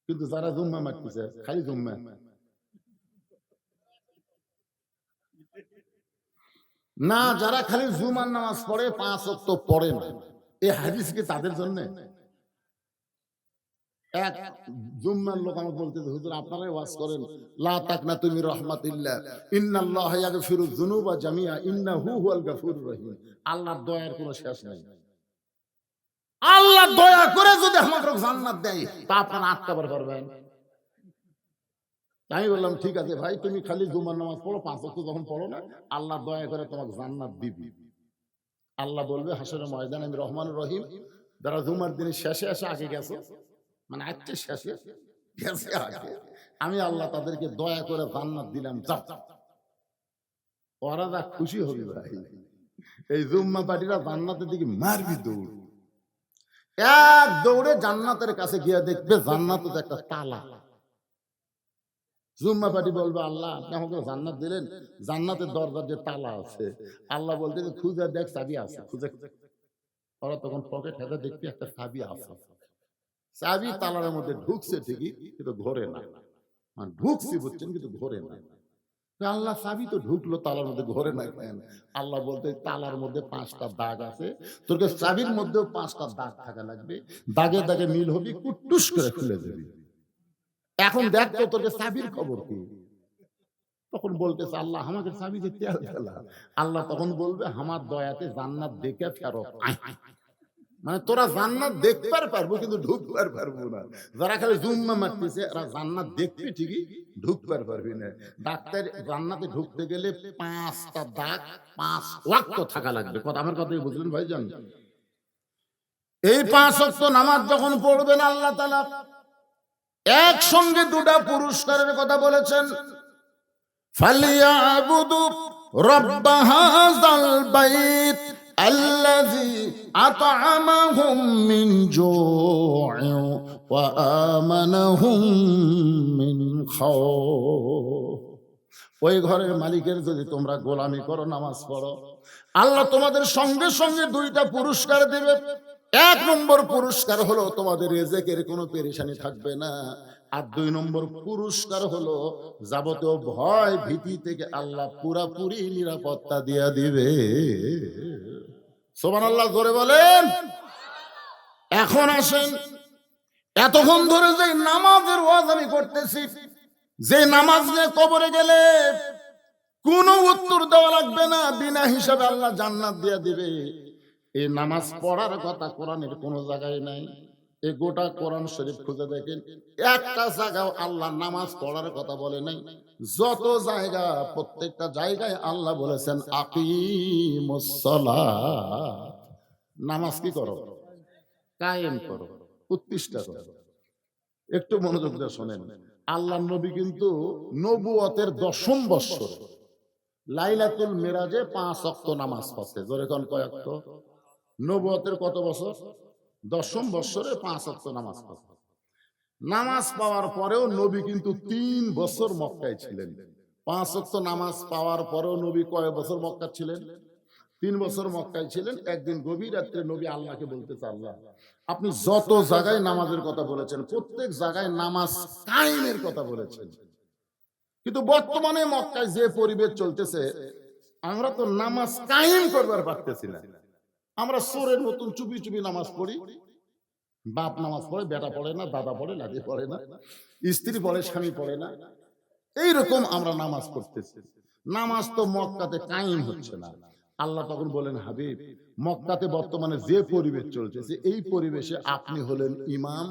কিন্তু যারা জুম্মা মারতেছে খালি জুম্মা, না যারা খালি জুমার নামাজ পড়ে 5 ওয়াক্ত পড়ে না, এই হাদিস কি তাদের জন্য? এক জুম্মার লোক আমাকে বলতেছে, হুজুর আপনারাই ওয়াজ করেন লা তাকনাতু মির রাহমাতিল্লাহ ইন্নাল্লাহা ইয়াগফিরুয যুনুবা জামিআ ইন্নাহু হুয়াল গাফুরুর রহিম। আল্লাহর দয়ার কোনো শেষ নাই। আল্লাহ দয়া করে যদি আমাদের জান্নাত দেয় তা আপনারা আটকাবার পারবেন? আমি বললাম ঠিক আছে ভাই, তুমি খালি জুমার নামাজ পড়ো, 5 ওয়াক্ত যখন পড়ো না, আল্লাহ দয়া করে তোমাকে জান্নাত দিবি। আল্লাহ বলবে হাসরের ময়দানে, আমি রহমানুর রহিম, যারা জুমার দিনের শেষে এসে আগে গেছে, মানে আজকে শেষে গেছে আগে, আমি আল্লাহ তাদেরকে দয়া করে জান্নাত দিলাম, যাও। ওরা যা খুশি হবে ভাই, এই জুম্মা পার্টিরা জান্নাতের দিকে মারবি দৌড়, এক দৌড়ে জান্নাতের কাছে গিয়ে দেখবে জান্নাতে একটা তালা। জুম্মা পার্টি বলবে, আল্লাহ আপনি আমাকে জান্নাত দিলেন, জান্নাতের দরজার যে তালা আছে, আল্লাহ বলতে খুঁজে দেখ চাবি আছে, খুঁজে। ওরা তখন পকেট হাতে দেখবে একটা চাবি আছে, চাবি তালার মধ্যে ঢুকছে ঠিকই, কিন্তু ঘোরে না। ঢুকছি বুঝছেন, কিন্তু ঘোরে না। আল্লাহ চাবি তো ঢুকলো, তালার মধ্যে ঘোরে না কেন? আল্লাহ বলতে তালার মধ্যে 5টা দাগ আছে, তোর চাবির মধ্যেও 5টা দাগ থাকা লাগবে, দাগে দাগে মিল হবি, কুটুস করে খুলে দেবি। এখন দেখ তো তোর চাবির খবর কি? তখন বলতেছে, আল্লাহ আমাকে চাবি দিয়ে তেল ফেলা। আল্লাহ তখন বলবে, আমার দয়াতে জান্নাত দেখে ফেরত আয়। মানে তোরা জান্নাত দেখতে পারবো, কিন্তু ঢুকবার পারবো না। যারা খালি জুম্মা মারতেছে, এরা জান্নাত দেখবি ঠিকই, ঢুকবার পারবি না। ডাক্তার জান্নাতে ঢুকতে গেলে 5টা দাগ, 5 ওয়াক্ত থাকা লাগবে। কথা আমার কথাই বুঝলেন ভাইজান? এই 5 ওয়াক্ত নামাজ যখন পড়বেন, আল্লাহ তাআলা একসঙ্গে 2টা পুরস্কারের কথা বলেছেন। ফালিয়াবুদু রাব্ব হাযাল বাইত আল্লাযী আত'আমাহুম মিন জু'ইন ওয়া আমানাহুম মিন খাউফ। ওই ঘরের মালিকের যদি তোমরা গোলামি করো, নামাজ পড়ো, আল্লাহ তোমাদের সঙ্গে সঙ্গে 2টা পুরস্কার দেবে। 1 নম্বর পুরস্কার হলো তোমাদের রিজিকের কোনো পেরেশানি থাকবে না। আর 2 নম্বর পুরস্কার হলো যাবতীয় ভয় ভীতি থেকে আল্লাহ পুরাপুরি নিরাপত্তা দিয়া দিবে। সুবহানাল্লাহ, জোরে বলেন। এখন আসেন, এতক্ষণ ধরে যে নামাজের ওয়াজ আমি করতেছি, যে নামাজ নিয়ে কবরে গেলে কোনো উত্তর দেওয়া লাগবে না, বিনা হিসাবে আল্লাহ জান্নাত দিয়ে দিবে, এই নামাজ পড়ার কথা কোরআনের কোন জায়গায় নাই। এই গোটা কোরআন শরীফ খুঁজে দেখেন, একটা জায়গাও আল্লাহ নামাজ পড়ার কথা বলে নাই। যত জায়গা, প্রত্যেকটা জায়গায় আল্লাহ বলেছেন আকিমুস সালাত, নামাজ কি করো? কায়েম করো, প্রতিষ্ঠা করো। একটু মনোযোগ দিয়ে শোনেন, আল্লাহ নবী কিন্তু নবুয়তের 10ম বৎসর লাইলাতুল মিরাজে 5 ওয়াক্ত নামাজ পড়তে। জোরে কোন কয় ওয়াক্ত? নবুয়তের কত বছর? 10ম বৎসরে 5 ওয়াক্ত নামাজ পড়তে। নামাজ পাওয়ার পরেও নবী কিন্তু 3 বছর মক্কায় ছিলেন। 5 ওয়াক্ত নামাজ পাওয়ার পরেও নবী কয় বছর মক্কা ছিলেন? 3 বছর মক্কায় ছিলেন। একদিন গভীর রাত্রে নবী আল্লাহকে বলতেছে, আল্লাহ আপনি যত জায়গায় নামাজের কথা বলেছেন, প্রত্যেক জায়গায় নামাজ কায়েমের কথা বলেছেন, কিন্তু বর্তমানে মক্কায় যে পরিবেশ চলতেছে, আমরা তো নামাজ কায়েম করবার পারতেছি না। আমরা চোরের মতন চুপি চুপি নামাজ পড়ি। বাপ নামাজ পড়ে, বেটা পড়ে না, দাদা পড়ে, নাতি পড়ে না, স্ত্রী পড়ে, স্বামী পড়ে না, এইরকম আমরা নামাজ পড়তেছি। নামাজ তো মক্কাতে কায়েম হচ্ছে না। আল্লাহ তখন বলেন, হাবিব, মক্কাতে বর্তমানে যে পরিবেশ চলতেছে, এই পরিবেশে আপনি হলেন ইমাম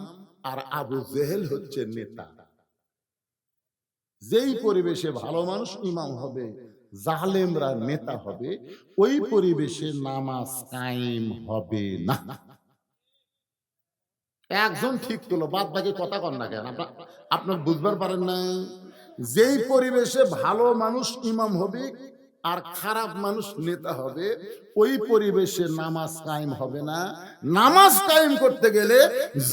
আর আবু জেহেল হচ্ছে নেতা। যেই পরিবেশে ভালো মানুষ ইমাম হবে, জালেমরা নেতা হবে, ওই পরিবেশে নামাজ কায়েম হবে না। একজন ঠিক হলো, বাদ বাকি কথা কন না কেন? আপনার বুঝবার পারেন না? যেই পরিবেশে ভালো মানুষ ইমাম হবে আর খারাপ মানুষ নেতা হবে, ওই পরিবেশে নামাজ কায়েম হবে না। নামাজ কায়েম করতে গেলে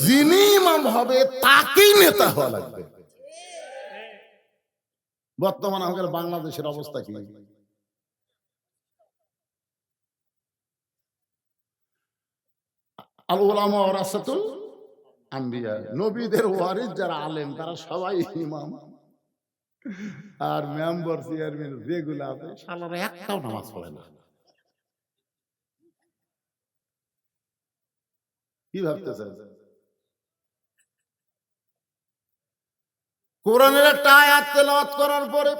যিনি ইমাম হবে তাকেই নেতা হওয়া লাগবে। বর্তমানে আমাদের বাংলাদেশের অবস্থা কি? আল উলামা ওয়ারাসাতুল আম্বিয়া, নবীদের ওয়ারিস যারা আলেম, তারা সবাই ইমাম। আর মেম্বার চেয়ারম্যান যেগুলো আছে, শালারা একটাও নামাজ পড়ে না। কি ভাবতেছেন? কোরআনের একটা আয়াত তেলাওয়াত করার পরে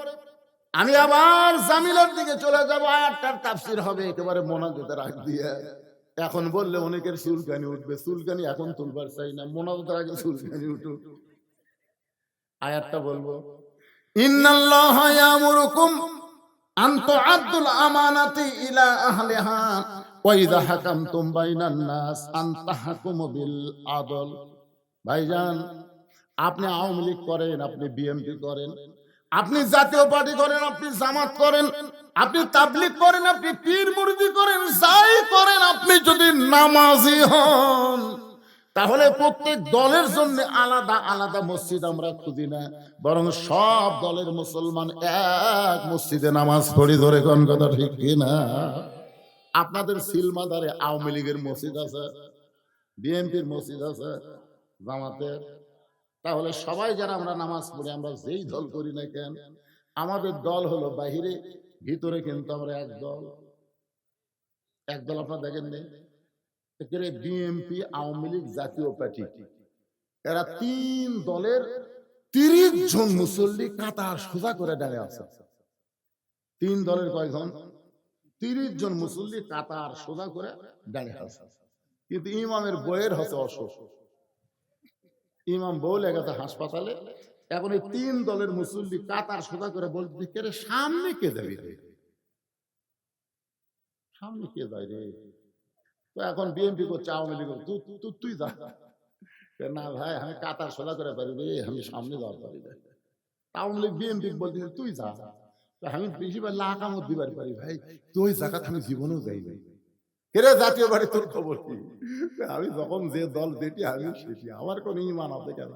আমি আবার জামিলার দিকে চলে যাব, আয়াতটার তাফসীর হবে একেবারে মোনাজাতের আগ দিয়ে। এখন বললে অনেকের চুলকানি উঠবে, চুলকানি এখন তুলবার চাই না, মোনাজাতের আগে চুলকানি উঠুক। আয়াতটা বলবো, ইন্নাল্লাহা ইয়ামুরুকুম আনতু আব্দুল আমানাতি ইলা আহলিহা ওয়া ইযা হাকামতুম বাইনান নাস আন তাহকুমু বিল আদল। ভাইজান, আপনি আওয়ামী লীগ করেন, আপনি বিএনপি করেন, আপনি জাতীয় পার্টি করেন, আপনি জামাত করেন, আপনি তাবলীগ করেন, আপনি পীর মুরিদি করেন, যাই করেন, আপনি যদি নামাজি হন তাহলে প্রত্যেক দলের জন্য আলাদা আলাদা মসজিদ আমরা খুঁজি না, বরং সব দলের মুসলমান এক মসজিদে নামাজ পড়ি। ধরে কোন কথা ঠিক কিনা? আপনাদের সিলমাদারে আওয়ামী লীগের মসজিদ আছে, বিএনপির মসজিদ আছে, জামাতের। তাহলে সবাই যারা আমরা নামাজ পড়ি, আমরা যেই দল করি না কেন, আমাদের দল হলো বাহিরে, ভিতরে কিন্তু আমরা এক দল। এক দল আপনারা দেখেননি? বিএনপি, আওয়ামী লীগ, জাতীয় পার্টি, এরা তিন দলের 30 জন মুসল্লি কাতার সোজা করে দাঁড়িয়ে আছে। তিন দলের কয়জন? 30 জন মুসল্লি কাতার সোজা করে দাঁড়িয়ে আছে। কিন্তু ইমামের বইয়ের হচ্ছে অসুখ, ইমাম বউ লেগেছে হাসপাতালে। এখন এই তিন দলের মুসল্লি কাতার সোজা করে বলতে, কে রে সামনে কে যাবি রে, সামনে কে যায় রে? তো এখন বিএনপি করছে, আওয়ামী লীগ তুই যা। না ভাই, আমি কাতার সোজা করে পারি রে, আমি সামনে যাওয়ার পারি না। আওয়ামী লীগ বিএনপি বলতে তুই যা, আমি বেশি বার লাকামত দিবার পারি ভাই, তুই জায়গা আমি জীবনেও যাই নাই। কেরে জাতীয় বাড়ি তোর খবর কি? আমি যখন যে দল দেখি আমি সেটি, আমার কোন ইমান আছে কেন?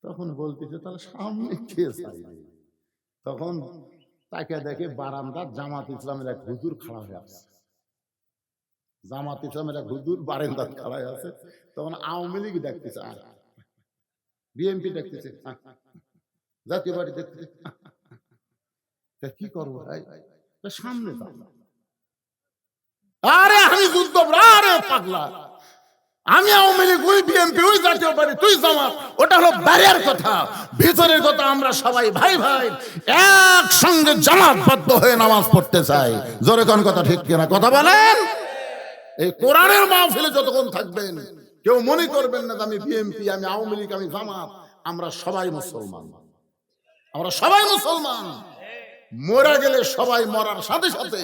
তখন বলতেছে তাহলে সামনে কে চাইবে? তখন তাকে দেখে বারান্দার জামাত ইসলামের এক হুজুর খাড়া হয়ে আছে। জামাত ইসলামের এক হুজুর বারান্দার খাড়া আছে। তখন আওয়ামী লীগ দেখতেছে, আর বিএনপি দেখতেছে, জাতীয় পার্টি দেখতেছে। কি করবো ভাই? সামনে যাও। আরে আমি যুদ্ধ, আরে পাগলা, আমি আওয়ামী লীগ, ওই বিএনপি, ওই জাতীয় পার্টি, তুই জামাত, ওটা হলো বাইরের কথা। ভিতরের কথা আমরা সবাই ভাই ভাই একসঙ্গে জামাতবদ্ধ হয়ে নামাজ পড়তে চাই। জোরে কোন কথা ঠিক কিনা? কথা বলেন। এই কোরআনের মাহফিলে যতক্ষণ থাকবেন, কেউ মনে করবেন না যে আমি বিএনপি, আমি আওয়ামী লীগ, আমি জামাত। আমরা সবাই মুসলমান, আমরা সবাই মুসলমান। মরা গেলে সবাই মরার সাথে সাথে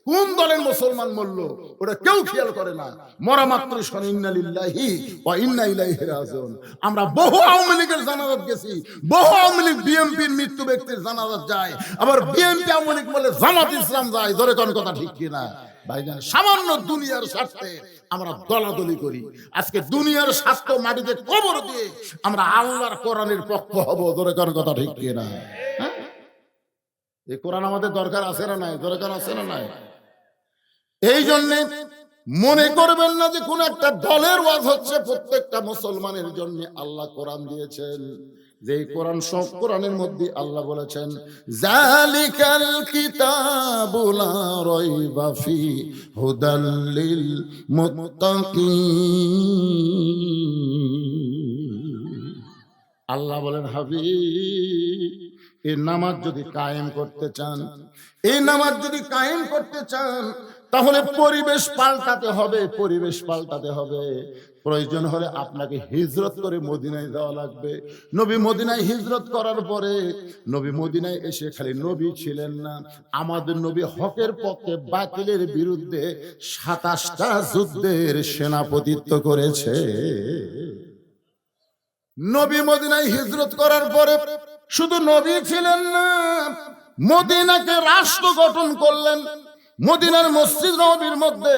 কোন দলের মুসলমান মরলো ওটা কেউ খেয়াল করে না। মরা মাত্র শুনে ইন্না লিল্লাহি ওয়া ইন্না ইলাইহি রাজিউন। আমরা বহু আওয়ামী লীগের জানাজাত গেছি, বহু আওয়ামী লীগ বিএনপির মৃত্যু ব্যক্তির জানাজাত যায়, আবার বিএনপি আওয়ামী লীগ বলে জামাত ইসলাম যায়। ধরে কোন কথা ঠিক কিনা? ভাইজান, সামান্য দুনিয়ার স্বার্থে আমরা দলাদলি করি। আজকে দুনিয়ার স্বার্থ মাটিতে কবর দিয়ে আমরা আল্লাহর কোরআনের পক্ষ হব। ধরে কোন কথা ঠিক কিনা? হ্যাঁ, এই কোরআন আমাদের দরকার আছে না নাই? দরকার আছে না নাই? এই জন্য মনে করবেন না যে কোন একটা দলের ওয়াজ হচ্ছে। প্রত্যেকটা মুসলমানের জন্য আল্লাহ কোরআন দিয়েছেন, যে কোরআন সব কোরআনের মধ্যে আল্লাহ বলেছেন জালিকাল কিতাবু লা রাইবা ফি হুদাল লিল মুত্তাকিন। আল্লাহ বলেন, হাবিব, এই নামাজ যদি কায়েম করতে চান, এই নামাজ যদি কায়েম করতে চান, তাহলে পরিবেশ পাল্টাতে হবে, পরিবেশ পাল্টাতে হবে। প্রয়োজন হলে আপনাকে হিজরত করে মদিনায় যাওয়া লাগবে। নবী মদিনায় হিজরত করার পরে, নবী মদিনায় এসে খালি নবী ছিলেন না, আমাদের নবী হকের পক্ষে বাতিলের বিরুদ্ধে 27টা যুদ্ধের সেনাপতিত্ব করেছে। নবী মদিনায় হিজরত করার পরে শুধু নবী ছিলেন না, মদিনাকে রাষ্ট্র গঠন করলেন। মদিনার মসজিদ নববীর মধ্যে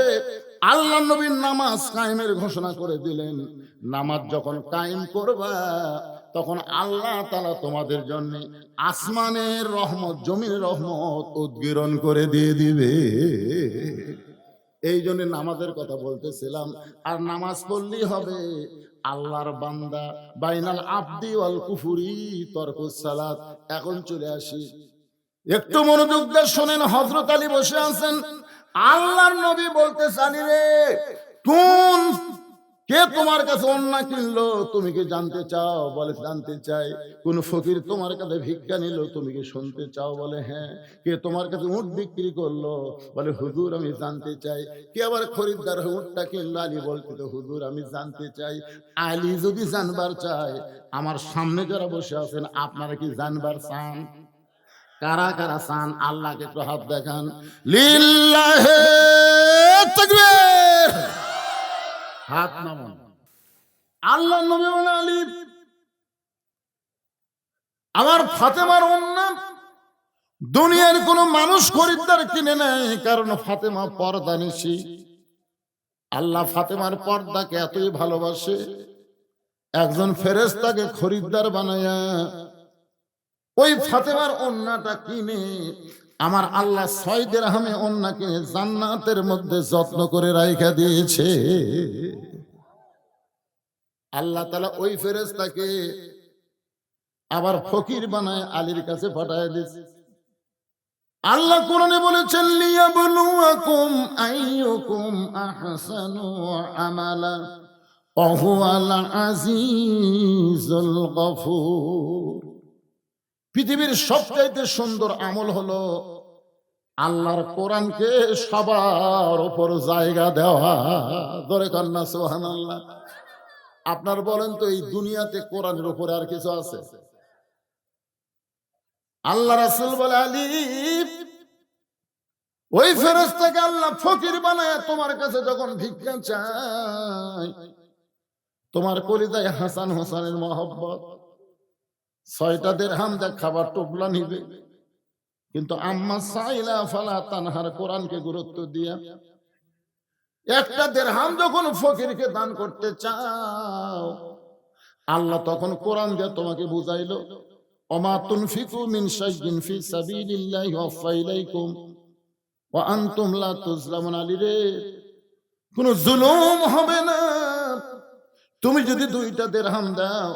আল্লাহ নবীর নামাজ কায়েমের ঘোষণা করে দিলেন। নামাজ যখন কায়েম করবা, তখন আল্লাহ তাআলা তোমাদের জন্য আসমানের রহমত, জমিনের রহমত উদ্গীরণ করে দিয়ে দিবে। এই জন্য নামাজের কথা বলতেছিলাম। আর নামাজ পড়লেই হবে। আল্লাহর বান্দা, বাইনাল আবদি ওয়াল কুফরি তরকুস সালাত। এখন চলে আসি, একটু মনোযোগ দিয়ে শোনেন। হযরত আলী বসে আছেন, আল্লাহর নবী বলতে চালি রে, কোন কে তোমার কাছে অন্য কিনলো, তুমি কি জানতে চাও? বলে জানতে চাই। কোন ফকির তোমার কাছে ভিক্ষা নিল, তুমি কি শুনতে চাও? বলে হ্যাঁ। কে তোমার কাছে উট বিক্রি করলো? বলে হুজুর আমি জানতে চাই। কে আবার খরিদ্দার হয়ে উটটা কিনলো? আলী বলতে তো হুজুর আমি জানতে চাই। আলী যদি জানবার চায়, আমার সামনে যারা বসে আছেন আপনারা কি জানবার চান? কারা কারা চান? আল্লাহকে একটু হাত দেখান। লিল্লাহে তাকবীর। হাত নামান। আল্লাহ নবী বলেন আলী আমার ফাতেমার অন্না দুনিয়ার কোন মানুষ খরিদ্দার কিনে নেয়, কারণ ফাতেমা পর্দা নিশি। আল্লাহ ফাতেমার পর্দাকে এতই ভালোবাসে, একজন ফেরেশতাকে খরিদ্দার বানায়া ওই ফাতেমার ওন্নাটা কিনে আমার আল্লাহ 6 দিরহামে ওন্না কিনে জান্নাতের মধ্যে যত্ন করে রাইখা দিয়েছে। আল্লাহ তাআলা ওই ফেরেশতাকে আবার ফকির বানায় আলীর কাছে পাঠায় দিয়েছে। আল্লাহ কোরআনে বলেছেন লিয়াবলুয়াকুম আইয়ুকুম আহসানু আমালা ওয়া হুয়াল আজিজুল গফুর। পৃথিবীর সবচাইতে সুন্দর আমল হলো আল্লাহর কোরআনকে সবার উপর জায়গা দেওয়া। ধরে কন্যা সুবহানাল্লাহ। আপনার বলেন তো এই দুনিয়াতে কোরআনের উপরে আর কিছু আছে? আল্লাহ রাসূল বলে আলী ওই ফেরেশতাকে আল্লাহ ফকির বানায় তোমার কাছে যখন ভিক্ষা চায়, তোমার কলিজায় হাসান হোসেনের মহব্বত, 6টা দিরহাম দিয়ে খাবার টুকলা নিবে, কিন্তু আম্মা সাইলা ফালা তানহার কোরআনকে গুরুত্ব দিয়া 1টা দিরহাম যখন ফকিরকে দান করতে চাও, আল্লাহ তখন কোরআন দিয়ে তোমাকে বুঝাইলো ওমা তুনফিকু মিন শাইইন ফি সাবিলিল্লাহি ওয়াফা ইলাইকুম ওয়া আনতুম লা তুজলামুন। আলী রে কোন জুলুম হবে না। তুমি যদি 2টা দিরহাম দাও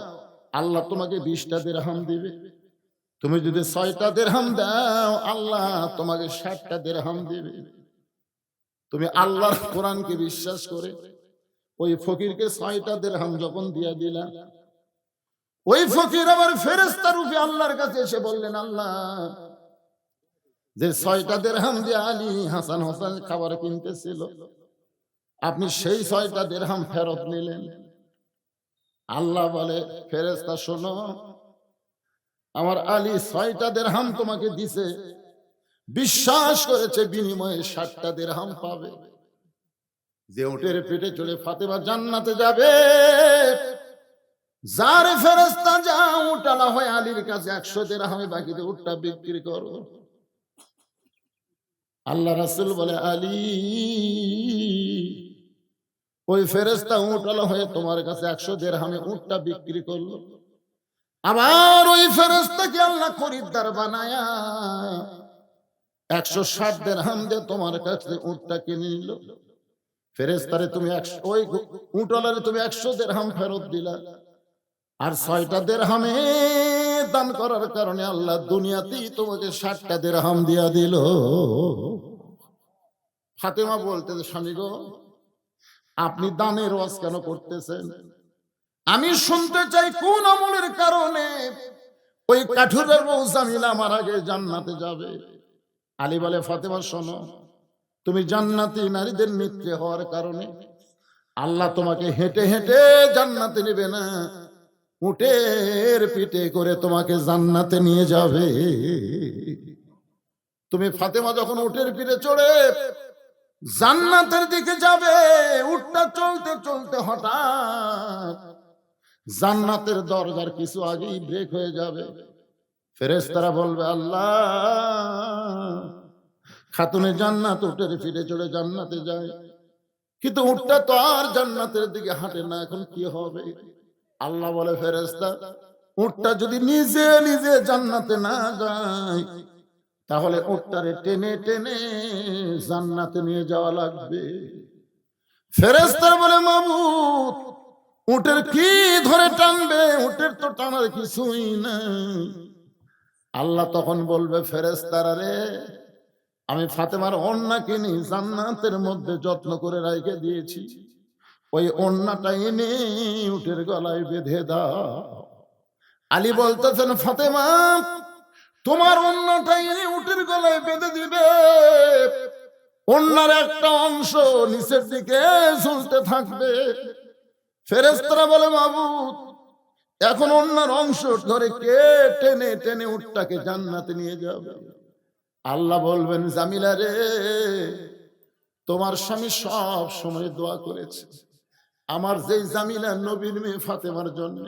আল্লাহ তোমাকে 20টা দিরহাম দিবে। তুমি যদি 6টা দিরহাম দাও আল্লাহ তোমাকে 60টা দিরহাম দিবে। তুমি আল্লাহর কোরআনকে বিশ্বাস করে ওই ফকিরকে 6টা দিরহাম যখন দিয়া দিলা, ওই ফকির আবার ফেরেশতা রূপে আল্লাহর কাছে এসে বললেন আল্লাহ যে 6টা দিরহাম দিয়ে আলী হাসান হোসেন খাবার কিনতেছিল, আপনি সেই 6টা দিরহাম ফেরত নিলেন। আল্লাহ বলে ফেরেশতা শোনো, আমার আলী 6টা দিরহাম তোমাকে দিছে, বিশ্বাস করেছে বিনিময়ে 60টা দিরহাম পাবে। যে উটের পেটে চড়ে ফাতেমা জান্নাতে যাবে, যার ফেরেশতা যা উটালা হয় আলীর কাছে 100 দিরহামে বাকিতে উটটা বিক্রি করো। আল্লাহ রাসূল বলে আলী ওই ফেরেশতা উটালা হয়ে তোমার কাছে 100 দিরহামে উটটা বিক্রি করলো। আবার ওই ফেরেশতাকে আল্লাহ খরিদ্দার বানায়া 160 দিরহাম দিয়ে তোমার কাছে উটটা কিনে নিল। ফেরেশতারে তুমি ওই উটলারে তুমি 100 দিরহাম ফেরত দিলা, আর 6টা দিরহামে দান করার কারণে আল্লাহ দুনিয়াতেই তোমাকে 60টা দিরহাম দিয়া দিল। ফাতেমা বলতেন স্বামী গো আপনি দানের ওয়াজ কেন করতেছেন? আমি শুনতে চাই কোন আমলের কারণে ওই কাঠুরের বউ জামিলা আমার আগে জান্নাতে যাবে। আলী বলে ফাতেমা শোনো, তুমি জান্নাতি নারীদের মিত্র হওয়ার কারণে আল্লাহ তোমাকে হেঁটে হেঁটে জান্নাতে নেবে না, উটের পিঠে করে তোমাকে জান্নাতে নিয়ে যাবে। তুমি ফাতেমা যখন উটের পিঠে চড়ে জান্নাতের দিকে যাবে, উটটা চলতে চলতে হঠাৎ জান্নাতের দরজার কিছু আগেই ব্রেক হয়ে যাবে। ফেরেশতারা বলবে আল্লাহ খাতুনে জান্নাত উটের পিঠে চড়ে জান্নাতে যায়, কিন্তু উটটা তো আর জান্নাতের দিকে হাঁটে না, এখন কি হবে? আল্লাহ বলে ফেরেশতা উটটা যদি নিজে নিজে জান্নাতে না যায় তাহলে উটটারে টেনে টেনে জান্নাতে নিয়ে যাওয়া লাগবে। ফেরেশতারা বলে মাবুদ উটের কি ধরে টানবে, উটের তো টানার কিছুই নাই। আল্লাহ তখন বলবে ফেরেশতারা রে আমি ফাতেমার ওন্না কিনি জান্নাতের মধ্যে যত্ন করে রাইখে দিয়েছি, ওই ওড়নাটা এনে উটের গলায় বেঁধে দাও। আলী বলতেছেন, ফাতেমা তোমার ওড়নাটা এনে উটের গলায় বেঁধে দিবে, ওড়নার একটা অংশ নিচের দিকে ঝুলতে থাকবে। ফেরেশতারা বলে, মাবুদ এখন ওড়নার অংশ ধরে কে টেনে টেনে উটটাকে জান্নাতে নিয়ে যাবে? আল্লাহ বলবেন, জামিলা রে, তোমার স্বামী সব সময় দোয়া করেছে, আমার যেই জামিলা নবীর মেয়ে ফাতেমার জন্য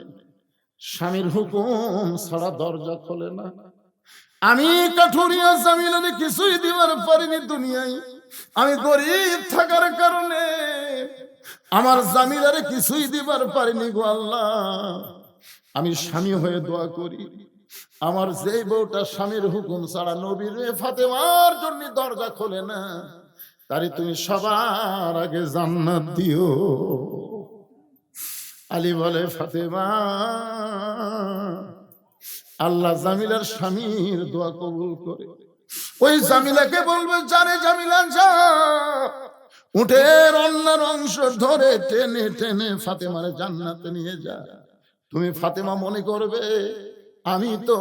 স্বামীর হুকুম ছাড়া দরজা খোলে না। আমি কাঠুরিয়া জামিলারে কিছুই দিবার পারিনি দুনিয়ায়, আমি গরিব থাকার কারণে আমার জামিলারে কিছুই দিবার পারিনি গো আল্লাহ। আমি স্বামী হয়ে দোয়া করি, আমার যেই বউটা স্বামীর হুকুম ছাড়া নবীর মেয়ে ফাতেমার জন্য দরজা খোলে না, তারে তুমি সবার আগে জান্নাত দিও। আলী বলে, ফাতেমা আল্লাহ জামিলার স্বামীর দোয়া কবুল করে। ওই জামিলাকে বলবে, জানে জামিলা যা, উটের অন্যার অংশ ধরে টেনে টেনে ফাতেমার জান্নাতে নিয়ে যা। তুমি ফাতেমা মনে করবে আমি তো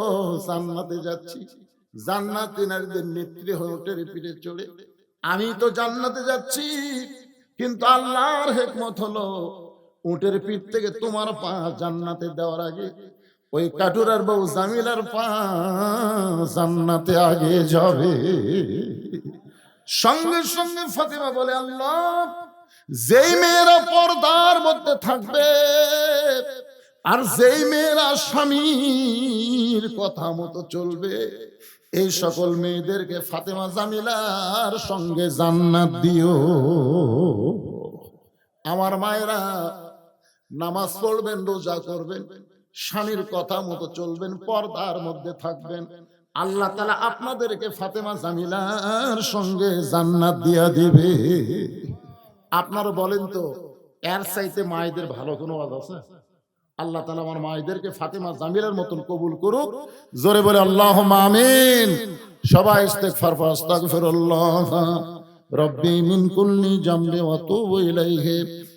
জান্নাতে যাচ্ছি, জান্নাতি নারীদের নেত্রী হয়ে উটের পিঠে চড়ে আমি তো জান্নাতে যাচ্ছি, কিন্তু আল্লাহর হিকমত হলো উটের পিঠ থেকে তোমার পা জান্নাতে দেওয়ার আগে ওই কাটুরার বউ জামিলার পা জান্নাতে আগে যাবে। সঙ্গে সঙ্গে ফাতেমা বলে, আল্লাহ যেই মেয়েরা পর্দার মধ্যে থাকবে আর যেই মেয়েরা স্বামীর কথা মতো চলবে, এই সকল মেয়েদেরকে ফাতেমা জামিলার সঙ্গে জান্নাত দিও। আমার মায়েরা নামাজ পড়বেন, রোজা করবেন, স্বামীর কথা মতো চলবেন, পর্দার মধ্যে থাকবেন, আল্লাহ তাআলা আপনাদেরকে ফাতেমা জামিলার সঙ্গে জান্নাত দিয়া দিবে। আপনারা বলেন তো, এর চাইতে মায়েদের ভালো কোনো ওয়াজ আছে? আল্লাহ তাআলা আমার মায়েদেরকে ফাতেমা জামিলার মতন কবুল করুক। জোরে বলে আল্লাহুম্মা আমিন। সবাই ইস্তিগফার আস্তাগফিরুল্লাহ রাব্বি মিন কুল্লি জামবি ওয়া তুবু ইলাইহি।